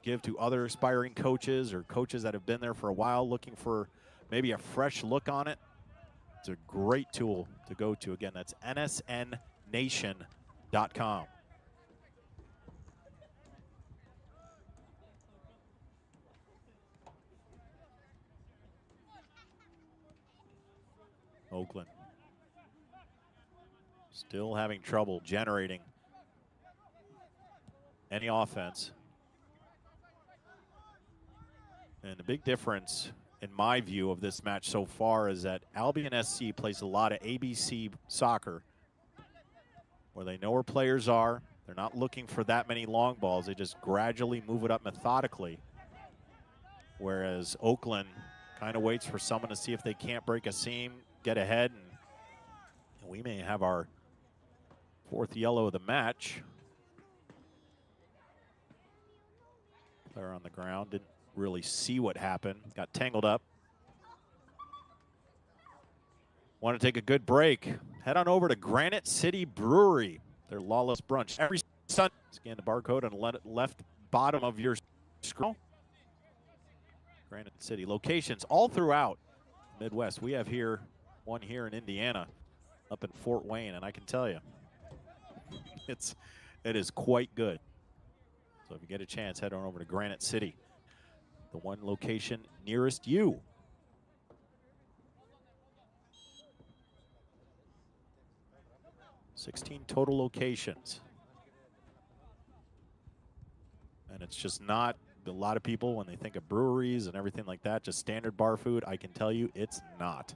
give to other aspiring coaches or coaches that have been there for a while looking for maybe a fresh look on it. It's a great tool to go to. Again, that's nsnnation.com. Oakland still having trouble generating any offense. And the big difference, in my view, of this match so far is that Albion SC plays a lot of ABC soccer where they know where players are. They're not looking for that many long balls. They just gradually move it up methodically. Whereas Oakland kind of waits for someone to see if they can't break a seam, get ahead, and we may have our 4th yellow of the match. Player on the ground, didn't really see what happened, got tangled up. Want to take a good break? Head on over to Granite City Brewery, their lawless brunch. Every Sunday, scan the barcode on the left bottom of your screen. Granite City locations all throughout Midwest. We have here one here in Indiana, up in Fort Wayne, and I can tell you, it is quite good. So if you get a chance, head on over to Granite City, the one location nearest you. $16 total locations. And it's just not, a lot of people, when they think of breweries and everything like that, just standard bar food. I can tell you it's not.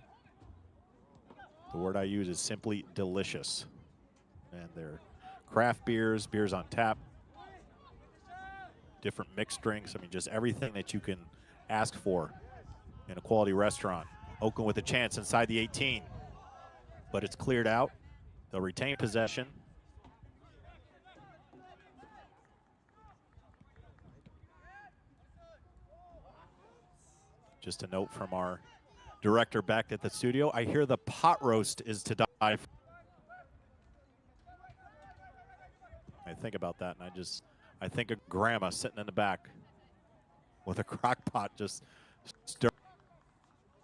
The word I use is simply delicious. And they're craft beers, beers on tap, different mixed drinks. I mean, just everything that you can ask for in a quality restaurant. Oakland with a chance inside the 18, but it's cleared out. They'll retain possession. Just a note from our director back at the studio. I hear the pot roast is to die for. I think about that, and I think of grandma sitting in the back with a crock pot just stirring.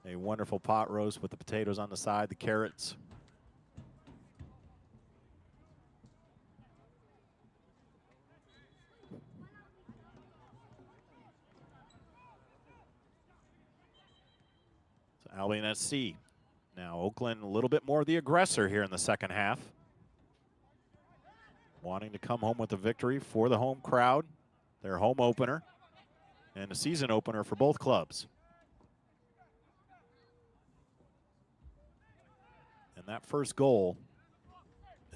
A wonderful pot roast with the potatoes on the side, the carrots. Albion SC. Now Oakland a little bit more the aggressor here in the second half. Wanting to come home with a victory for the home crowd. Their home opener and a season opener for both clubs. And that first goal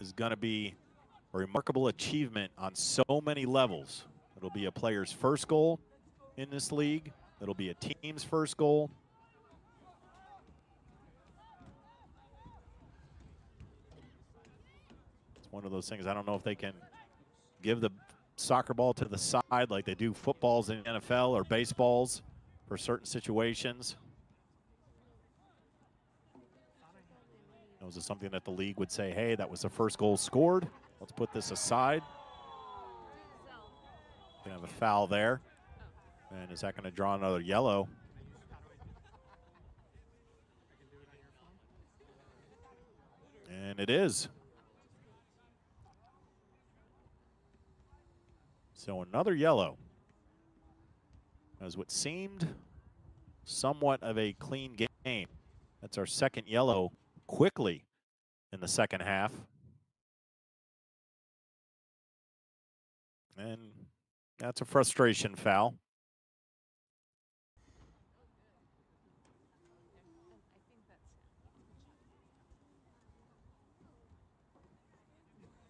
is going to be a remarkable achievement on so many levels. It'll be a player's first goal in this league. It'll be a team's first goal. One of those things, I don't know if they can give the soccer ball to the side like they do footballs in the NFL or baseballs for certain situations. Was it something that the league would say, hey, that was the first goal scored, let's put this aside? Gonna have a foul there. And is that gonna draw another yellow? And it is. So another yellow, as what seemed somewhat of a clean game. That's our second yellow quickly in the second half. And that's a frustration foul.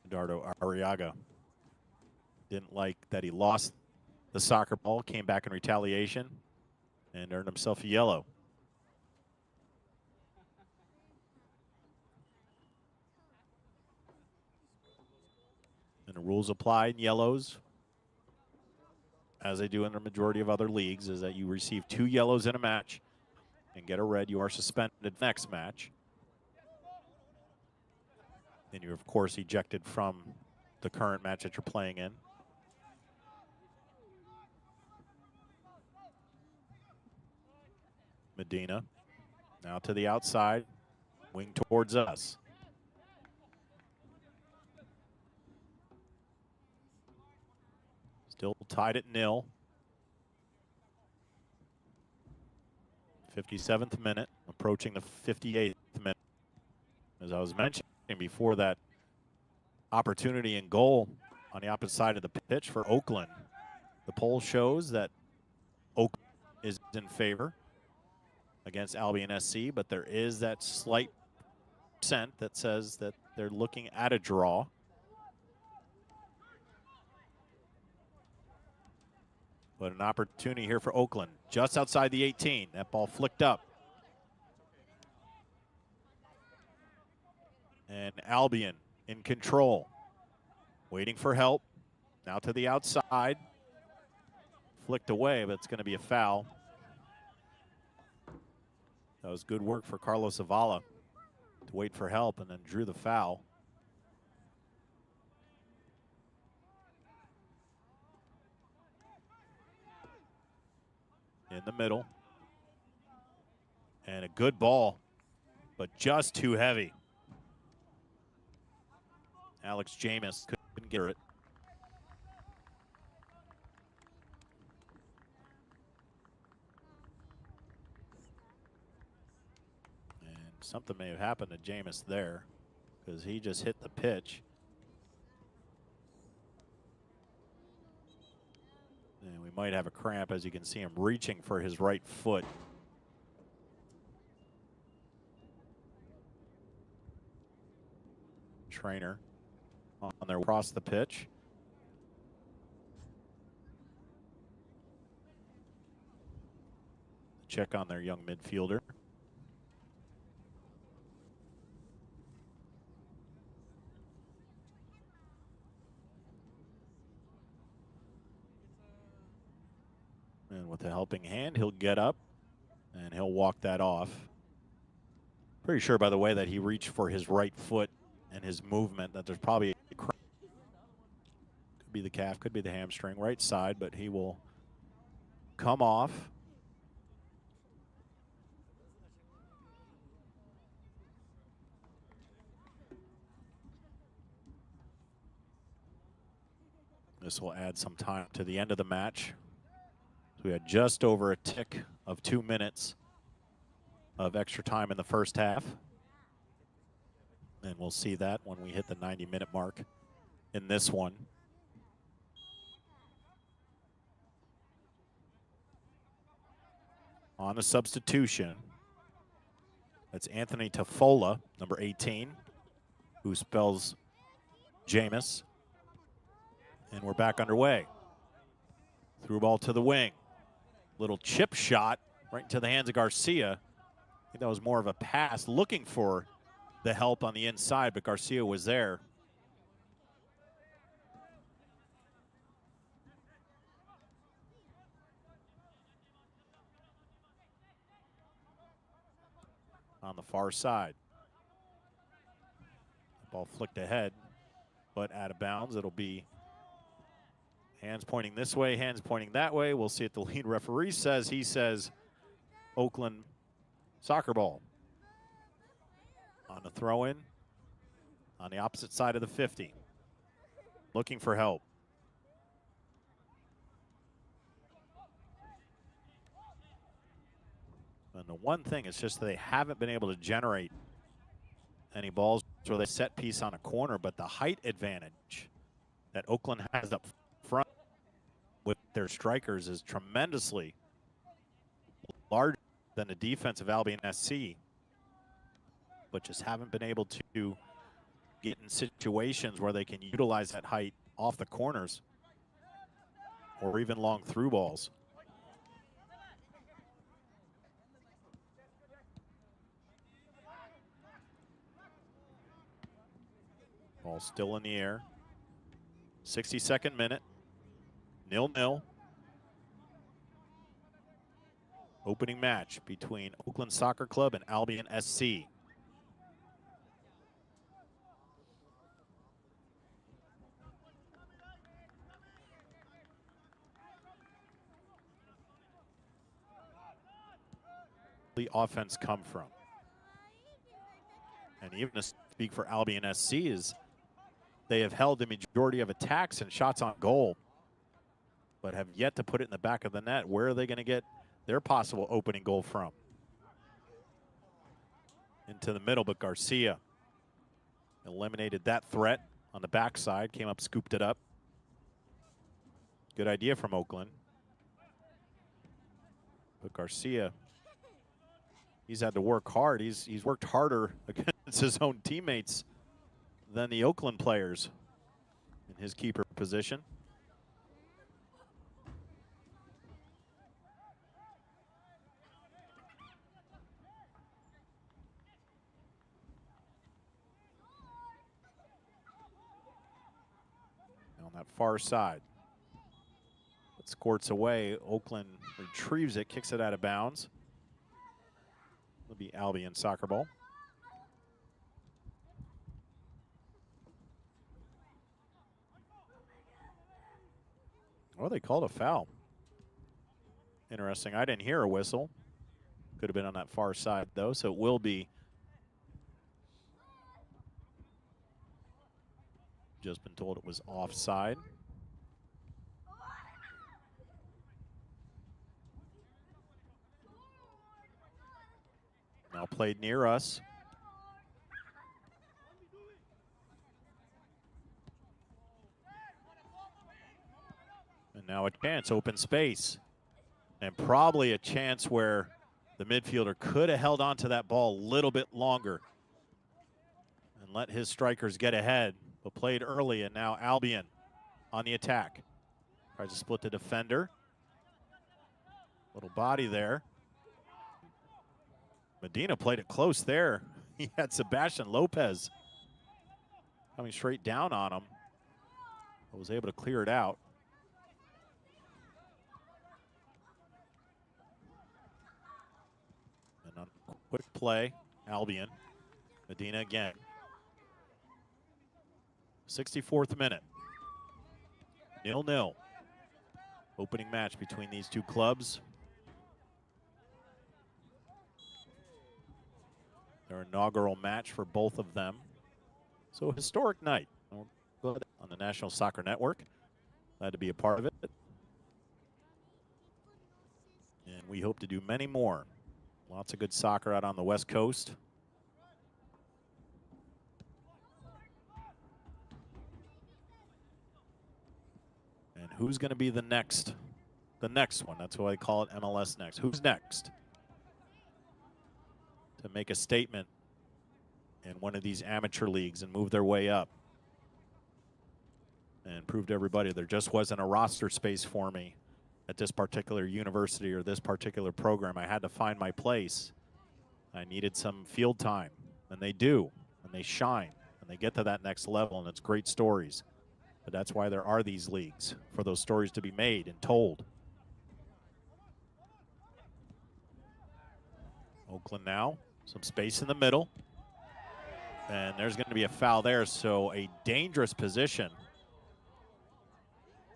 Dardo Arriaga didn't like that he lost the soccer ball, came back in retaliation, and earned himself a yellow. And the rules apply in yellows, as they do in the majority of other leagues, is that you receive 2 yellows in a match and get a red, you are suspended next match. And you're, of course, ejected from the current match that you're playing in. Medina now to the outside, wing towards us. Still tied at 0. 57th minute, approaching the 58th minute. As I was mentioning before, that opportunity in goal on the opposite side of the pitch for Oakland. The poll shows that Oakland is in favor against Albion SC, but there is that slight percent that says that they're looking at a draw. But an opportunity here for Oakland, just outside the 18. That ball flicked up. And Albion in control, waiting for help. Now to the outside. Flicked away, but it's going to be a foul. That was good work for Carlos Zavala to wait for help and then drew the foul. In the middle. And a good ball, but just too heavy. Alex Jamis couldn't get it. And something may have happened to Jamis there, because he just hit the pitch. And we might have a cramp, as you can see him reaching for his right foot. Trainer on there across the pitch. Check on their young midfielder. And with a helping hand, he'll get up and he'll walk that off. Pretty sure, by the way, that he reached for his right foot and his movement, that there's probably a cramp. Could be the calf, could be the hamstring, right side, but he will come off. This will add some time to the end of the match. So we had just over a tick of 2 minutes of extra time in the first half. And we'll see that when we hit the 90-minute mark in this one. On a substitution, that's Anthony Tafola, number 18, who spells Jamis. And we're back underway. Through ball to the wing. Little chip shot right into the hands of Garcia. I think that was more of a pass, looking for the help on the inside, but Garcia was there. On the far side. Ball flicked ahead, but out of bounds. It'll be hands pointing this way, hands pointing that way. We'll see what the lead referee says. He says Oakland soccer ball. On the throw-in, on the opposite side of the 50. Looking for help. And the one thing is just they haven't been able to generate any balls where they set piece on a corner, but the height advantage that Oakland has up front with their strikers is tremendously larger than the defense of Albion SC, but just haven't been able to get in situations where they can utilize that height off the corners or even long through balls. Ball still in the air. 62nd minute. 0-0. Opening match between Oakland Soccer Club and Albion SC. The offense come from. And even to speak for Albion SC is they have held the majority of attacks and shots on goal, but have yet to put it in the back of the net. Where are they going to get their possible opening goal from? Into the middle, but Garcia eliminated that threat on the backside, came up, scooped it up. Good idea from Oakland. But Garcia, he's had to work hard. He's worked harder against his own teammates than the Oakland players in his keeper position. On that far side, it squirts away. Oakland retrieves it, kicks it out of bounds. It'll be Albion soccer ball. Oh, they called a foul. Interesting. I didn't hear a whistle. Could have been on that far side, though, so it will be. Just been told it was offside. Now played near us. And now a chance, open space. And probably a chance where the midfielder could have held on to that ball a little bit longer and let his strikers get ahead, but played early, and now Albion on the attack. Tries to split the defender. Little body there. Medina played it close there. He had Sebastian Lopez coming straight down on him, but was able to clear it out. And on a quick play, Albion. Medina again. 64th minute. 0-0. Opening match between these two clubs. Their inaugural match for both of them. So a historic night on the National Soccer Network. Glad to be a part of it. And we hope to do many more. Lots of good soccer out on the West Coast. And who's going to be the next one? That's why I call it MLS Next. Who's next to make a statement in one of these amateur leagues and move their way up and prove to everybody there just wasn't a roster space for me at this particular university or this particular program. I had to find my place. I needed some field time, and they do, and they shine, and they get to that next level, and it's great stories. But that's why there are these leagues, for those stories to be made and told. Oakland now, some space in the middle. And there's going to be a foul there, so a dangerous position.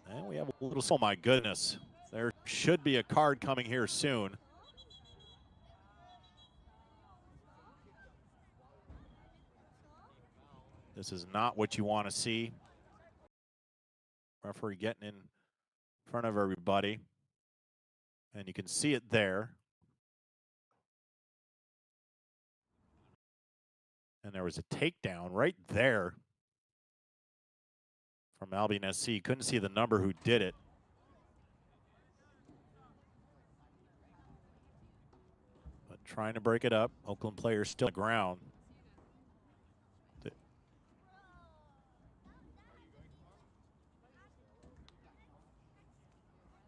And we have a little, oh my goodness. There should be a card coming here soon. This is not what you want to see. Referee getting in front of everybody. And you can see it there. And there was a takedown right there from Albion SC. Couldn't see the number who did it. But trying to break it up. Oakland players still on the ground.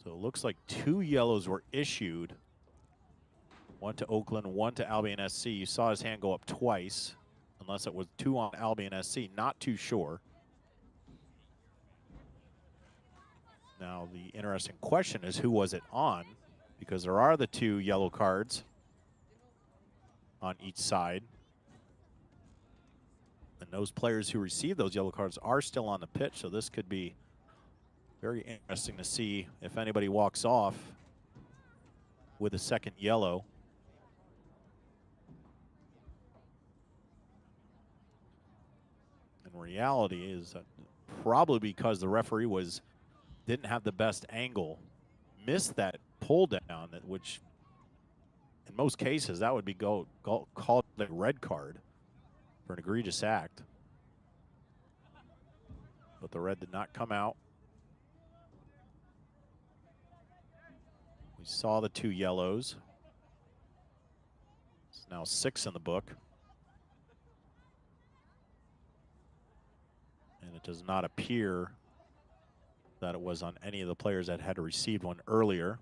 So it looks like 2 yellows were issued. 1 to Oakland, 1 to Albion SC. You saw his hand go up twice, unless it was 2 on Albion SC. Not too sure. Now the interesting question is, who was it on? Because there are the 2 yellow cards on each side. And those players who received those yellow cards are still on the pitch, so this could be very interesting to see if anybody walks off with a second yellow. And reality is that probably because the referee didn't have the best angle, missed that pull down, which in most cases that would be called a red card for an egregious act. But the red did not come out. We saw the 2 yellows. It's now 6 in the book. And it does not appear that it was on any of the players that had received one earlier.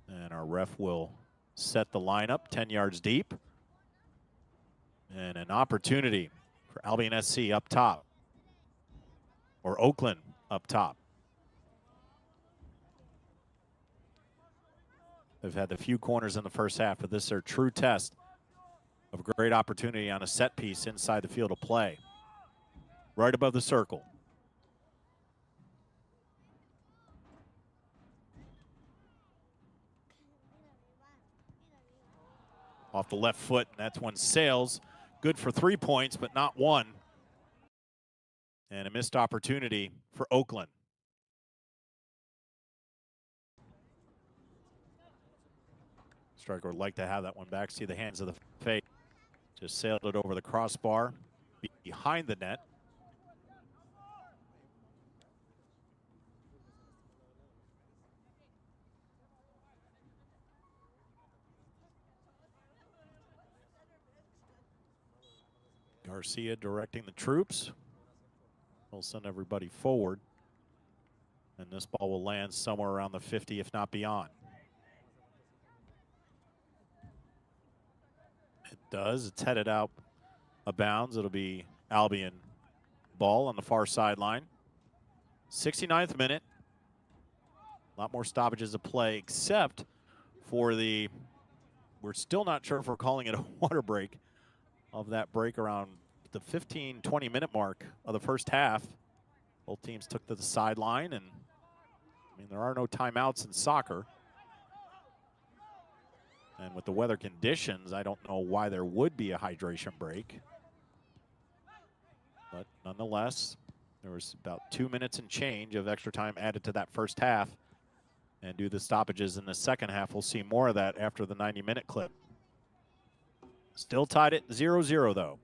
And our ref will set the lineup 10 yards deep. And an opportunity for Albion SC up top, or Oakland up top. They've had a few corners in the first half, but this is their true test of a great opportunity on a set piece inside the field of play. Right above the circle. Off the left foot, and that's one sails. Good for 3 points, but not 1. And a missed opportunity for Oakland. Striker would like to have that one back. See the hands of the fake. Just sailed it over the crossbar behind the net. Garcia directing the troops. We'll send everybody forward. And this ball will land somewhere around the 50, if not beyond. It does. It's headed out of bounds. It'll be Albion ball on the far sideline. 69th minute. A lot more stoppages of play, except for the, we're still not sure if we're calling it a water break, of that break around the 15-20 minute mark of the first half. Both teams took to the sideline, and I mean, there are no timeouts in soccer. And with the weather conditions, I don't know why there would be a hydration break. But nonetheless, there was about 2 minutes and change of extra time added to that first half. And due to the stoppages in the second half, we'll see more of that after the 90-minute clip. Still tied at 0-0, though.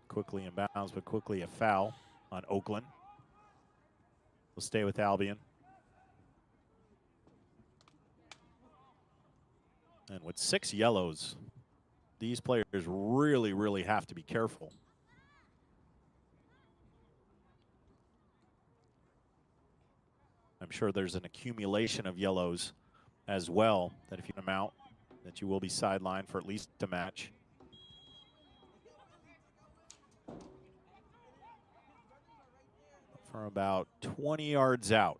Quickly in bounds, but quickly a foul on Oakland. We'll stay with Albion. And with 6 yellows, these players really, really have to be careful. I'm sure there's an accumulation of yellows as well, that if you come out, that you will be sidelined for at least a match. From about 20 yards out.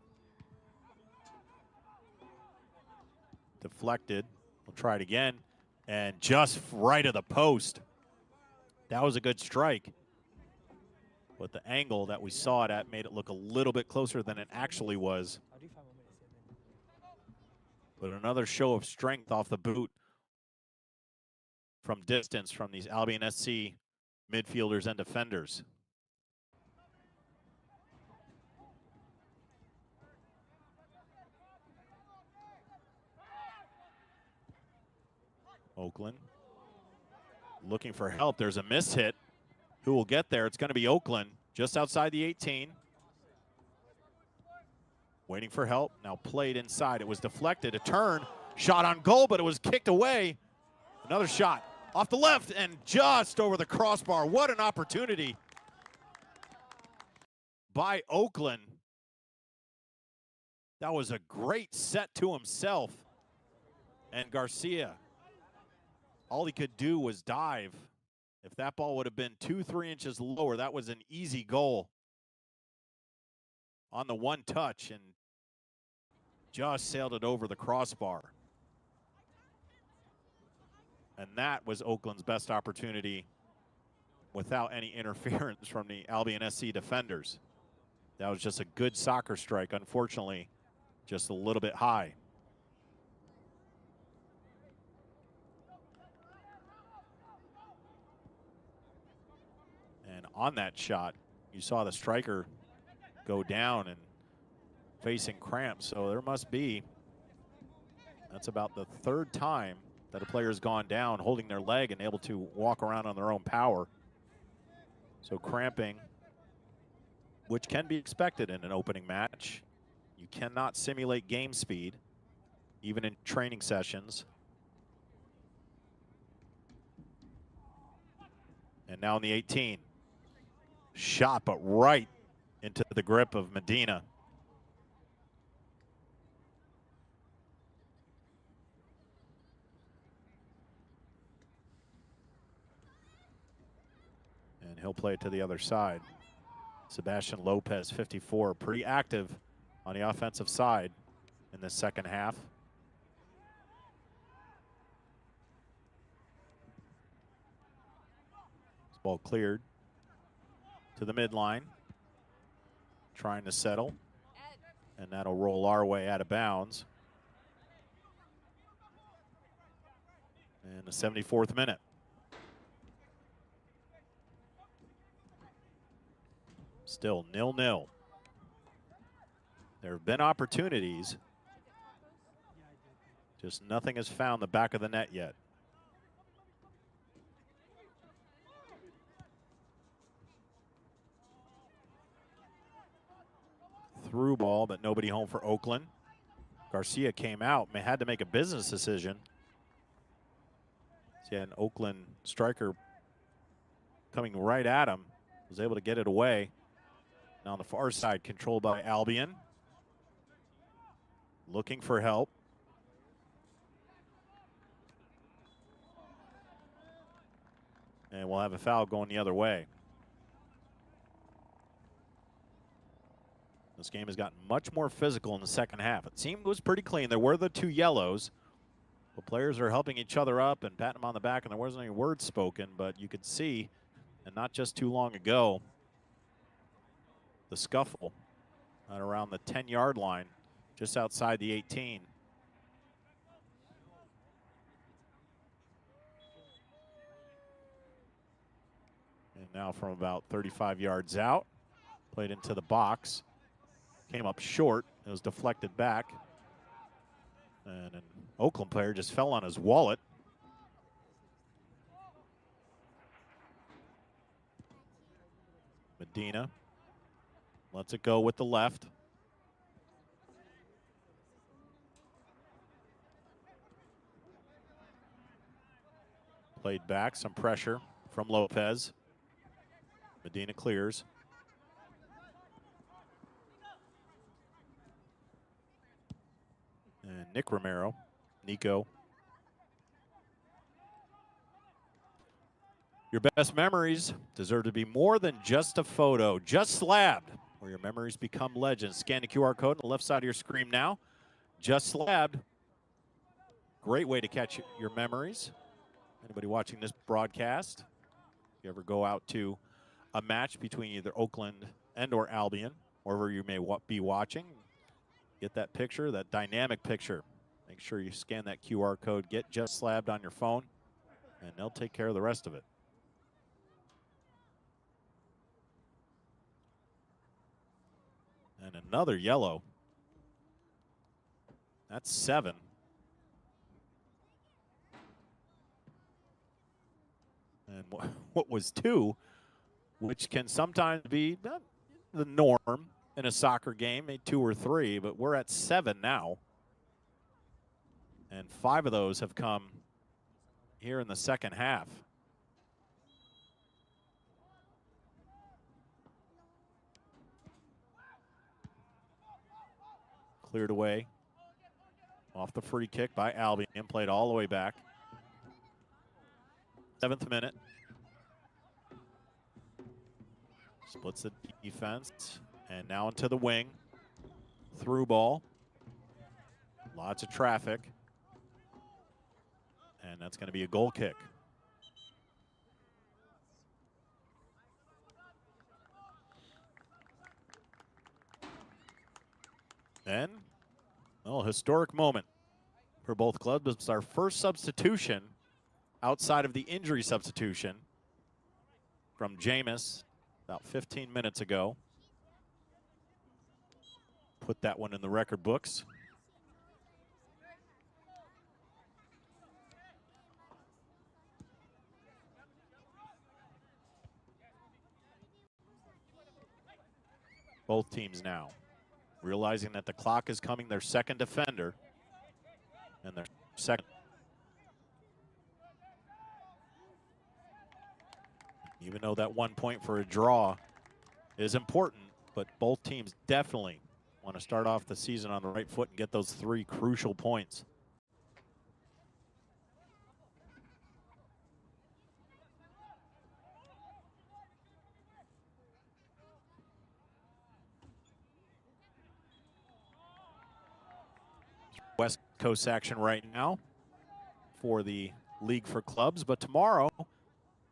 Deflected. We'll try it again. And just right of the post. That was a good strike. But the angle that we saw it at made it look a little bit closer than it actually was. But another show of strength off the boot from distance from these Albion SC midfielders and defenders. Oakland looking for help. There's a miss hit. Who will get there? It's going to be Oakland just outside the 18. Waiting for help. Now played inside. It was deflected. A turn. Shot on goal, but it was kicked away. Another shot off the left and just over the crossbar. What an opportunity by Oakland. That was a great set to himself. And Garcia, all he could do was dive. If that ball would have been 2-3 inches lower, that was an easy goal on the one touch and just sailed it over the crossbar. And that was Oakland's best opportunity without any interference from the Albion SC defenders. That was just a good soccer strike. Unfortunately, just a little bit high. And on that shot, you saw the striker go down and facing cramps. So there must be, that's about the third time that a player has gone down holding their leg and able to walk around on their own power. So cramping, which can be expected in an opening match. You cannot simulate game speed, even in training sessions. And now in the 18. Shot, but right into the grip of Medina. And he'll play it to the other side. Sebastian Lopez, 54, pretty active on the offensive side in the second half. This ball cleared to the midline, trying to settle, and that'll roll our way out of bounds. In the 74th minute. Still 0-0. There have been opportunities, just nothing has found the back of the net yet. Through ball, but nobody home for Oakland. Garcia came out, had to make a business decision. See an Oakland striker coming right at him, was able to get it away. Now on the far side, controlled by Albion. Looking for help. And we'll have a foul going the other way. This game has gotten much more physical in the second half. It seemed it was pretty clean. There were the 2 yellows. The players are helping each other up and patting them on the back, and there wasn't any words spoken, but you could see, and not just too long ago, the scuffle at around the 10-yard line, just outside the 18. And now from about 35 yards out, played into the box. Came up short. It was deflected back. And an Oakland player just fell on his wallet. Medina lets it go with the left. Played back, some pressure from Lopez. Medina clears. And Nico. Your best memories deserve to be more than just a photo. Just Slabbed, where your memories become legends. Scan the QR code on the left side of your screen now. Just Slabbed. Great way to catch your memories. Anybody watching this broadcast, if you ever go out to a match between either Oakland and or Albion, wherever you may be watching, get that picture, that dynamic picture. Make sure you scan that QR code. Get Just Slabbed on your phone. and they'll take care of the rest of it. And another yellow. That's 7. And what was 2, which can sometimes be not the norm in a soccer game, maybe 2 or 3, but we're at 7 now. And 5 of those have come here in the second half. Cleared away off the free kick by Albion, played all the way back. 7th minute. Splits the defense, and now into the wing. Through ball. Lots of traffic. And that's going to be a goal kick. Then, well, historic moment for both clubs. It's our first substitution outside of the injury substitution from Jameis about 15 minutes ago. Put that one in the record books. Both teams now realizing that the clock is coming, their second defender and their second. Even though that 1 point for a draw is important, but both teams definitely want to start off the season on the right foot and get those 3 crucial points. West Coast action right now for the League for Clubs, but tomorrow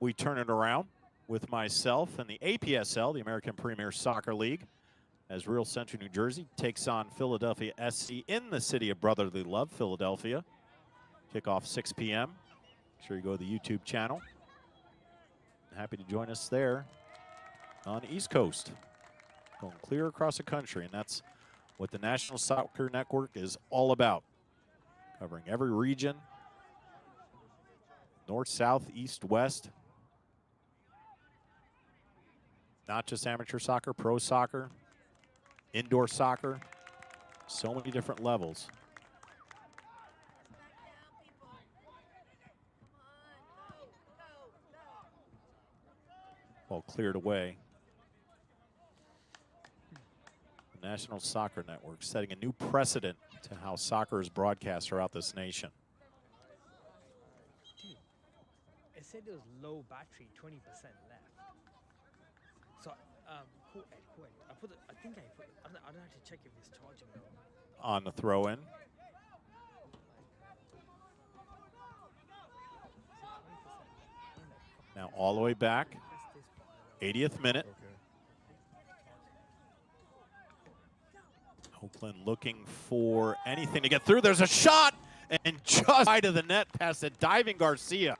we turn it around with myself and the APSL, the American Premier Soccer League, as Real Central New Jersey takes on Philadelphia SC in the city of brotherly love, Philadelphia. Kickoff 6 p.m. Make sure you go to the YouTube channel. Happy to join us there on the East Coast. Going clear across the country, and that's what the National Soccer Network is all about. Covering every region, north, south, east, west. Not just amateur soccer, pro soccer, indoor soccer, so many different levels. Ball cleared away. The National Soccer Network setting a new precedent to how soccer is broadcast throughout this nation. It said it was low battery, 20% left. So, cool. I think I put. I don't have to check if it's charging though. On the throw-in. Now all the way back, 80th minute. Oakland looking for anything to get through. There's a shot, and just wide of the net past the diving Garcia.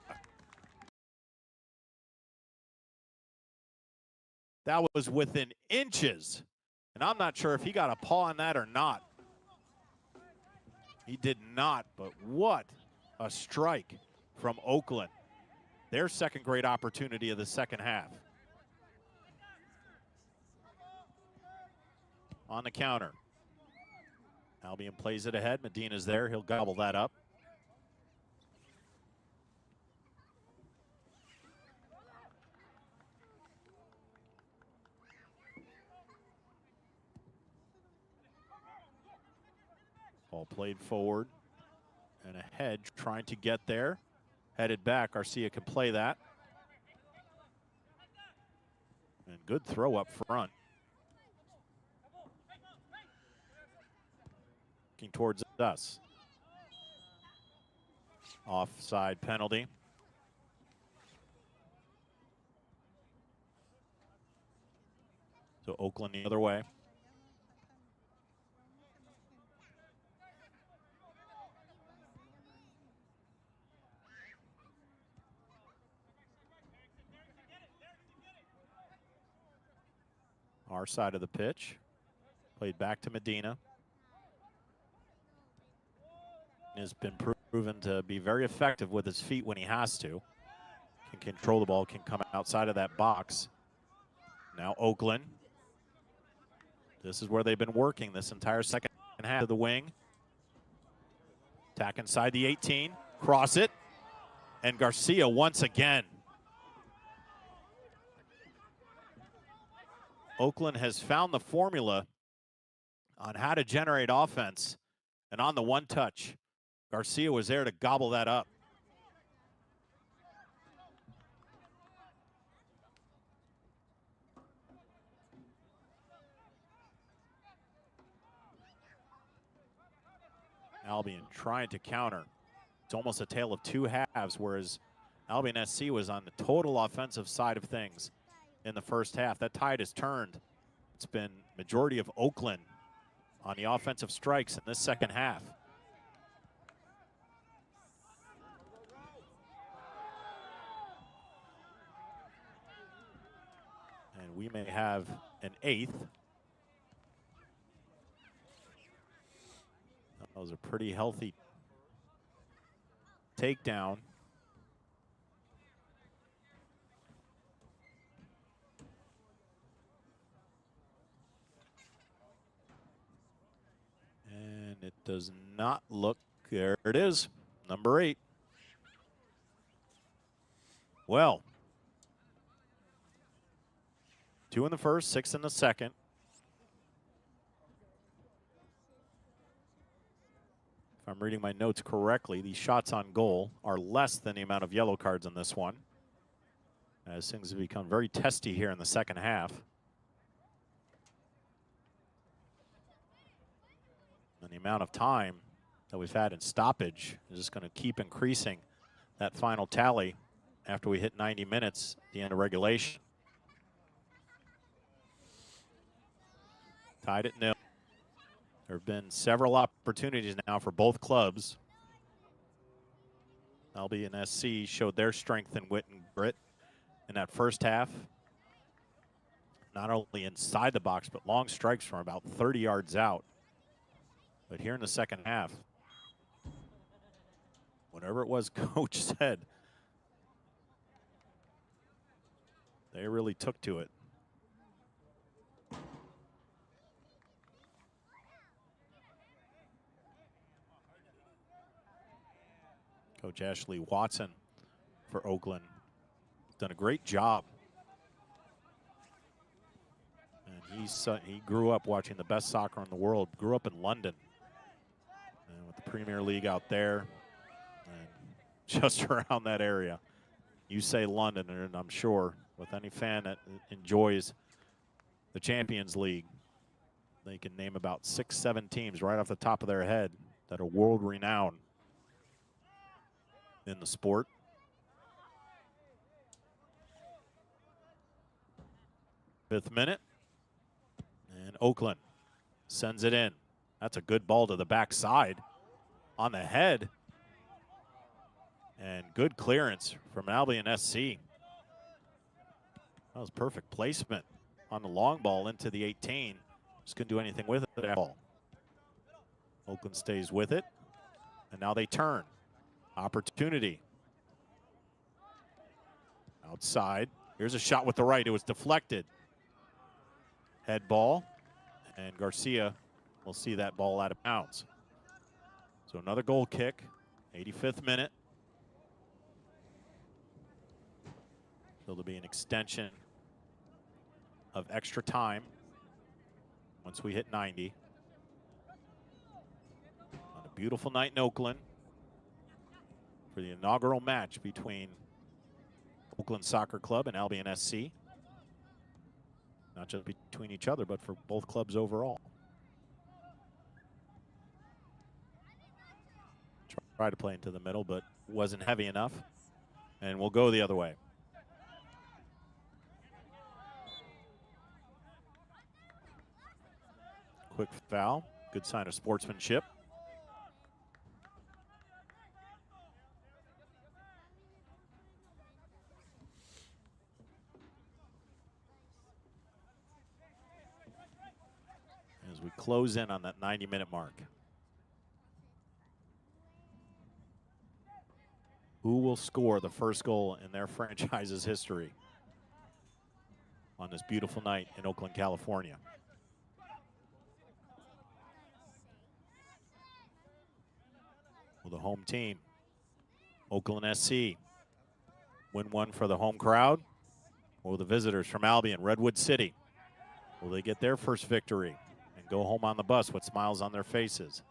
That was within inches, and I'm not sure if he got a paw on that or not. He did not, but what a strike from Oakland. Their second great opportunity of the second half. On the counter. Albion plays it ahead. Medina's there. He'll gobble that up. Ball played forward and ahead, trying to get there. Headed back. Garcia can play that. And good throw up front. Looking towards us. Offside penalty. So Oakland the other way. Our side of the pitch. Played back to Medina. Has been proven to be very effective with his feet when he has to. Can control the ball, can come outside of that box. Now Oakland. This is where they've been working this entire second half of the wing. Attack inside the 18, cross it, and Garcia once again. Oakland has found the formula on how to generate offense, and on the one touch, Garcia was there to gobble that up. Albion trying to counter. It's almost a tale of two halves, whereas Albion SC was on the total offensive side of things in the first half. That tide has turned. It's been majority of Oakland on the offensive strikes in this second half. And we may have an eighth. That was a pretty healthy takedown. And it does not look, there it is, number 8. Well, 2 in the first, 6 in the second. If I'm reading my notes correctly, the shots on goal are less than the amount of yellow cards in this one, as things have become very testy here in the second half. And the amount of time that we've had in stoppage is just going to keep increasing that final tally after we hit 90 minutes at the end of regulation. Tied at 0. There have been several opportunities now for both clubs. Albion SC showed their strength and wit and grit in that first half. Not only inside the box, but long strikes from about 30 yards out. But here in the second half, whatever it was Coach said, they really took to it. Coach Ashley Watson for Oakland has done a great job. And he grew up watching the best soccer in the world, grew up in London. And with the Premier League out there and just around that area. You say London, and I'm sure with any fan that enjoys the Champions League, they can name about 6, 7 teams right off the top of their head that are world-renowned in the sport. Fifth minute, and Oakland sends it in. That's a good ball to the backside on the head, and good clearance from Albion SC. That was perfect placement on the long ball into the 18. Just couldn't do anything with it at all. Oakland stays with it, and now they turn. Opportunity. Outside. Here's a shot with the right. It was deflected. Head ball. And Garcia will see that ball out of bounds. So another goal kick. 85th minute. So there'll be an extension of extra time once we hit 90. On a beautiful night in Oakland, for the inaugural match between Oakland Soccer Club and Albion SC. Not just between each other, but for both clubs overall. Tried to play into the middle, but wasn't heavy enough. And we'll go the other way. Quick foul. Good sign of sportsmanship. close in on that 90-minute mark. Who will score the first goal in their franchise's history on this beautiful night in Oakland, California? Will the home team, Oakland SC, win one for the home crowd? Or will the visitors from Albion, Redwood City, will they get their first victory and go home on the bus with smiles on their faces?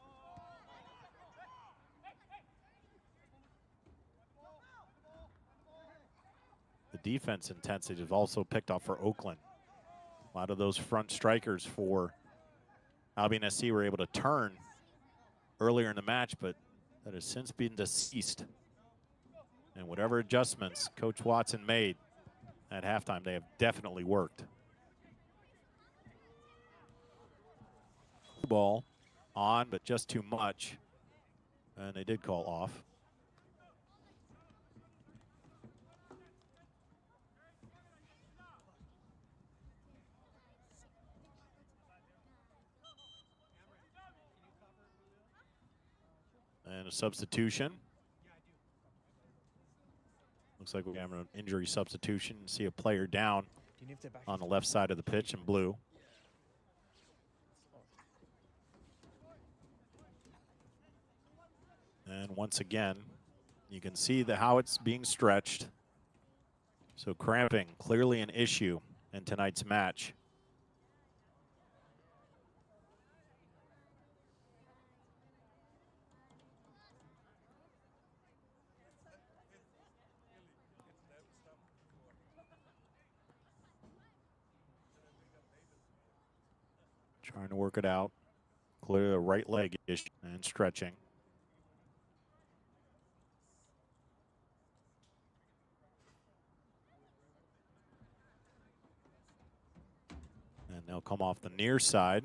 The defense intensity has also picked up for Oakland. A lot of those front strikers for Albion SC were able to turn earlier in the match, but that has since been deceased. And whatever adjustments Coach Watson made at halftime, they have definitely worked. Ball on, but just too much. And they did call off. And a substitution. Looks like we have an injury substitution. See a player down on the left side of the pitch in blue. And once again, you can see how it's being stretched. So cramping, clearly an issue in tonight's match. Trying to work it out. Clear the right leg issue and stretching. And they'll come off the near side.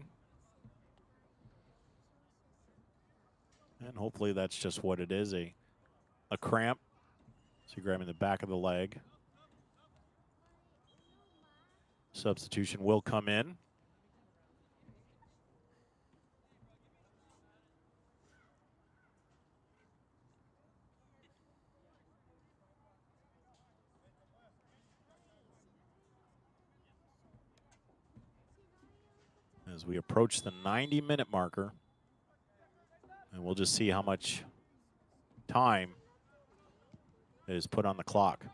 And hopefully that's just what it is, a cramp. So you're grabbing the back of the leg. Substitution will come in. As we approach the 90-minute marker, and we'll just see how much time is put on the clock.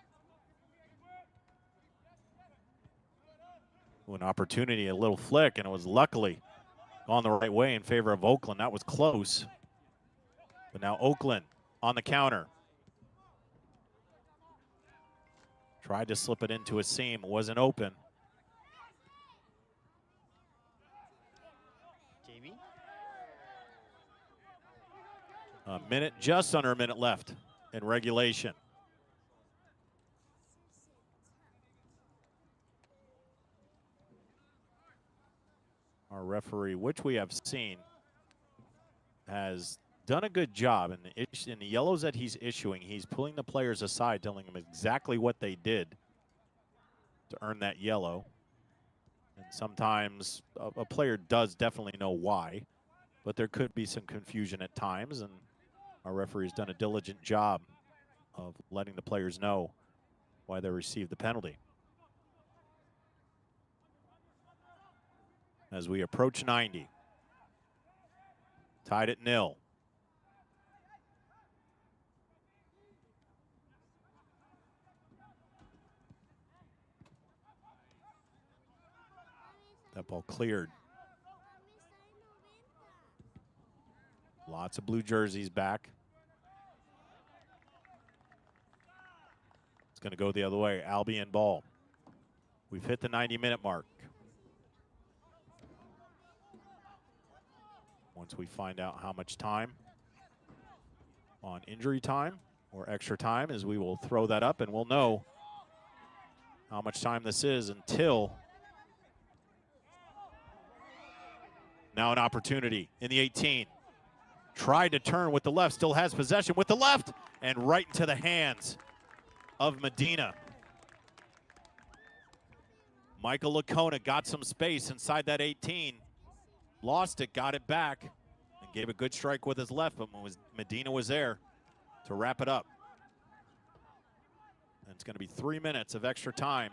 An opportunity, a little flick, and it was luckily gone the right way in favor of Oakland. That was close. But now Oakland on the counter. Tried to slip it into a seam, wasn't open. A minute, just under a minute left in regulation. Our referee, which we have seen, has done a good job. In the yellows that he's issuing, he's pulling the players aside, telling them exactly what they did to earn that yellow. And sometimes a player does definitely know why, but there could be some confusion at times, and our referee's done a diligent job of letting the players know why they received the penalty. As we approach 90, tied at 0. That ball cleared. Lots of blue jerseys back. It's going to go the other way. Albion ball. We've hit the 90-minute mark. Once we find out how much time on injury time or extra time, as we will throw that up and we'll know how much time this is until now an opportunity in the 18. Tried to turn with the left, still has possession with the left, and right into the hands of Medina. Michael Lacona got some space inside that 18. lost it, got it back, and gave a good strike with his left, but Medina was there to wrap it up. And it's going to be 3 minutes of extra time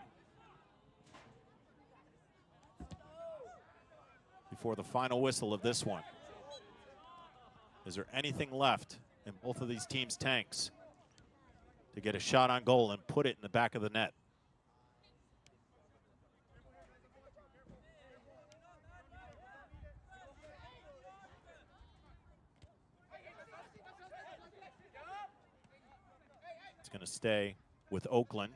before the final whistle of this one. Is there anything left in both of these teams' tanks to get a shot on goal and put it in the back of the net? It's going to stay with Oakland.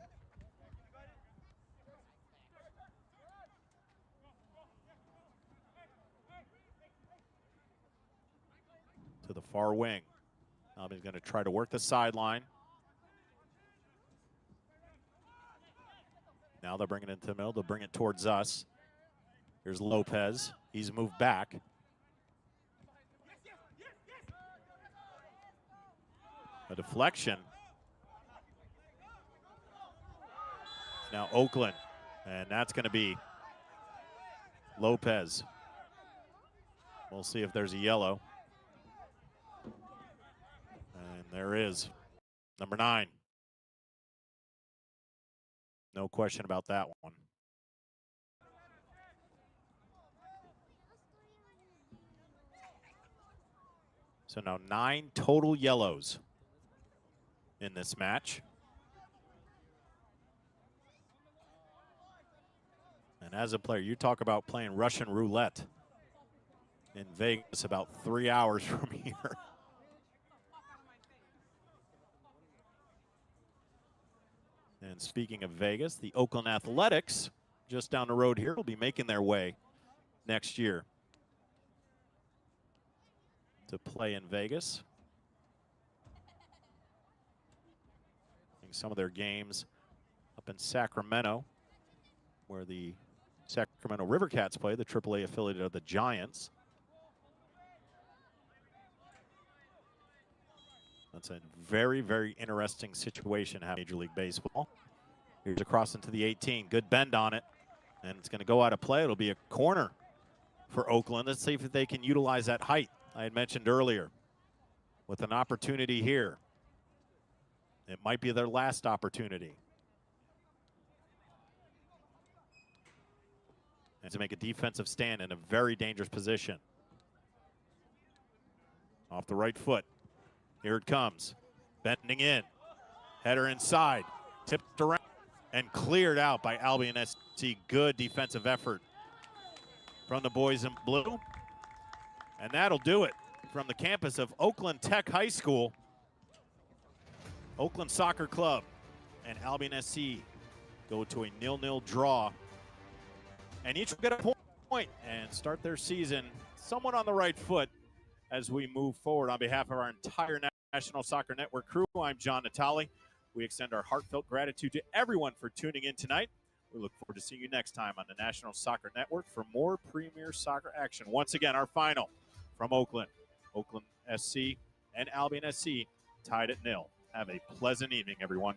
To the far wing. He's going to try to work the sideline. Now they'll bring it into the middle. They'll bring it towards us. Here's Lopez. He's moved back. A deflection. Now Oakland, and that's going to be Lopez. We'll see if there's a yellow. And there is. Number 9. No question about that one. So now 9 total yellows in this match. And as a player, you talk about playing Russian roulette in Vegas about 3 hours from here. And speaking of Vegas, the Oakland Athletics, just down the road here, will be making their way next year to play in Vegas. Some of their games up in Sacramento, where the Sacramento Rivercats play, the AAA affiliate of the Giants. That's a very, very interesting situation having Major League Baseball. Here's across into the 18. Good bend on it. And it's going to go out of play. It'll be a corner for Oakland. Let's see if they can utilize that height I had mentioned earlier. With an opportunity here. It might be their last opportunity. And to make a defensive stand in a very dangerous position. Off the right foot. Here it comes. Bending in. Header inside. Tipped around and cleared out by Albion SC. Good defensive effort from the boys in blue. And that'll do it from the campus of Oakland Tech High School. Oakland Soccer Club and Albion SC go to a 0-0 draw. And each will get a point and start their season somewhat on the right foot as we move forward. On behalf of our entire National Soccer Network crew, I'm John Natali. We extend our heartfelt gratitude to everyone for tuning in tonight. We look forward to seeing you next time on the National Soccer Network for more premier soccer action. Once again, our final from Oakland. Oakland SC and Albion SC tied at 0. Have a pleasant evening, everyone.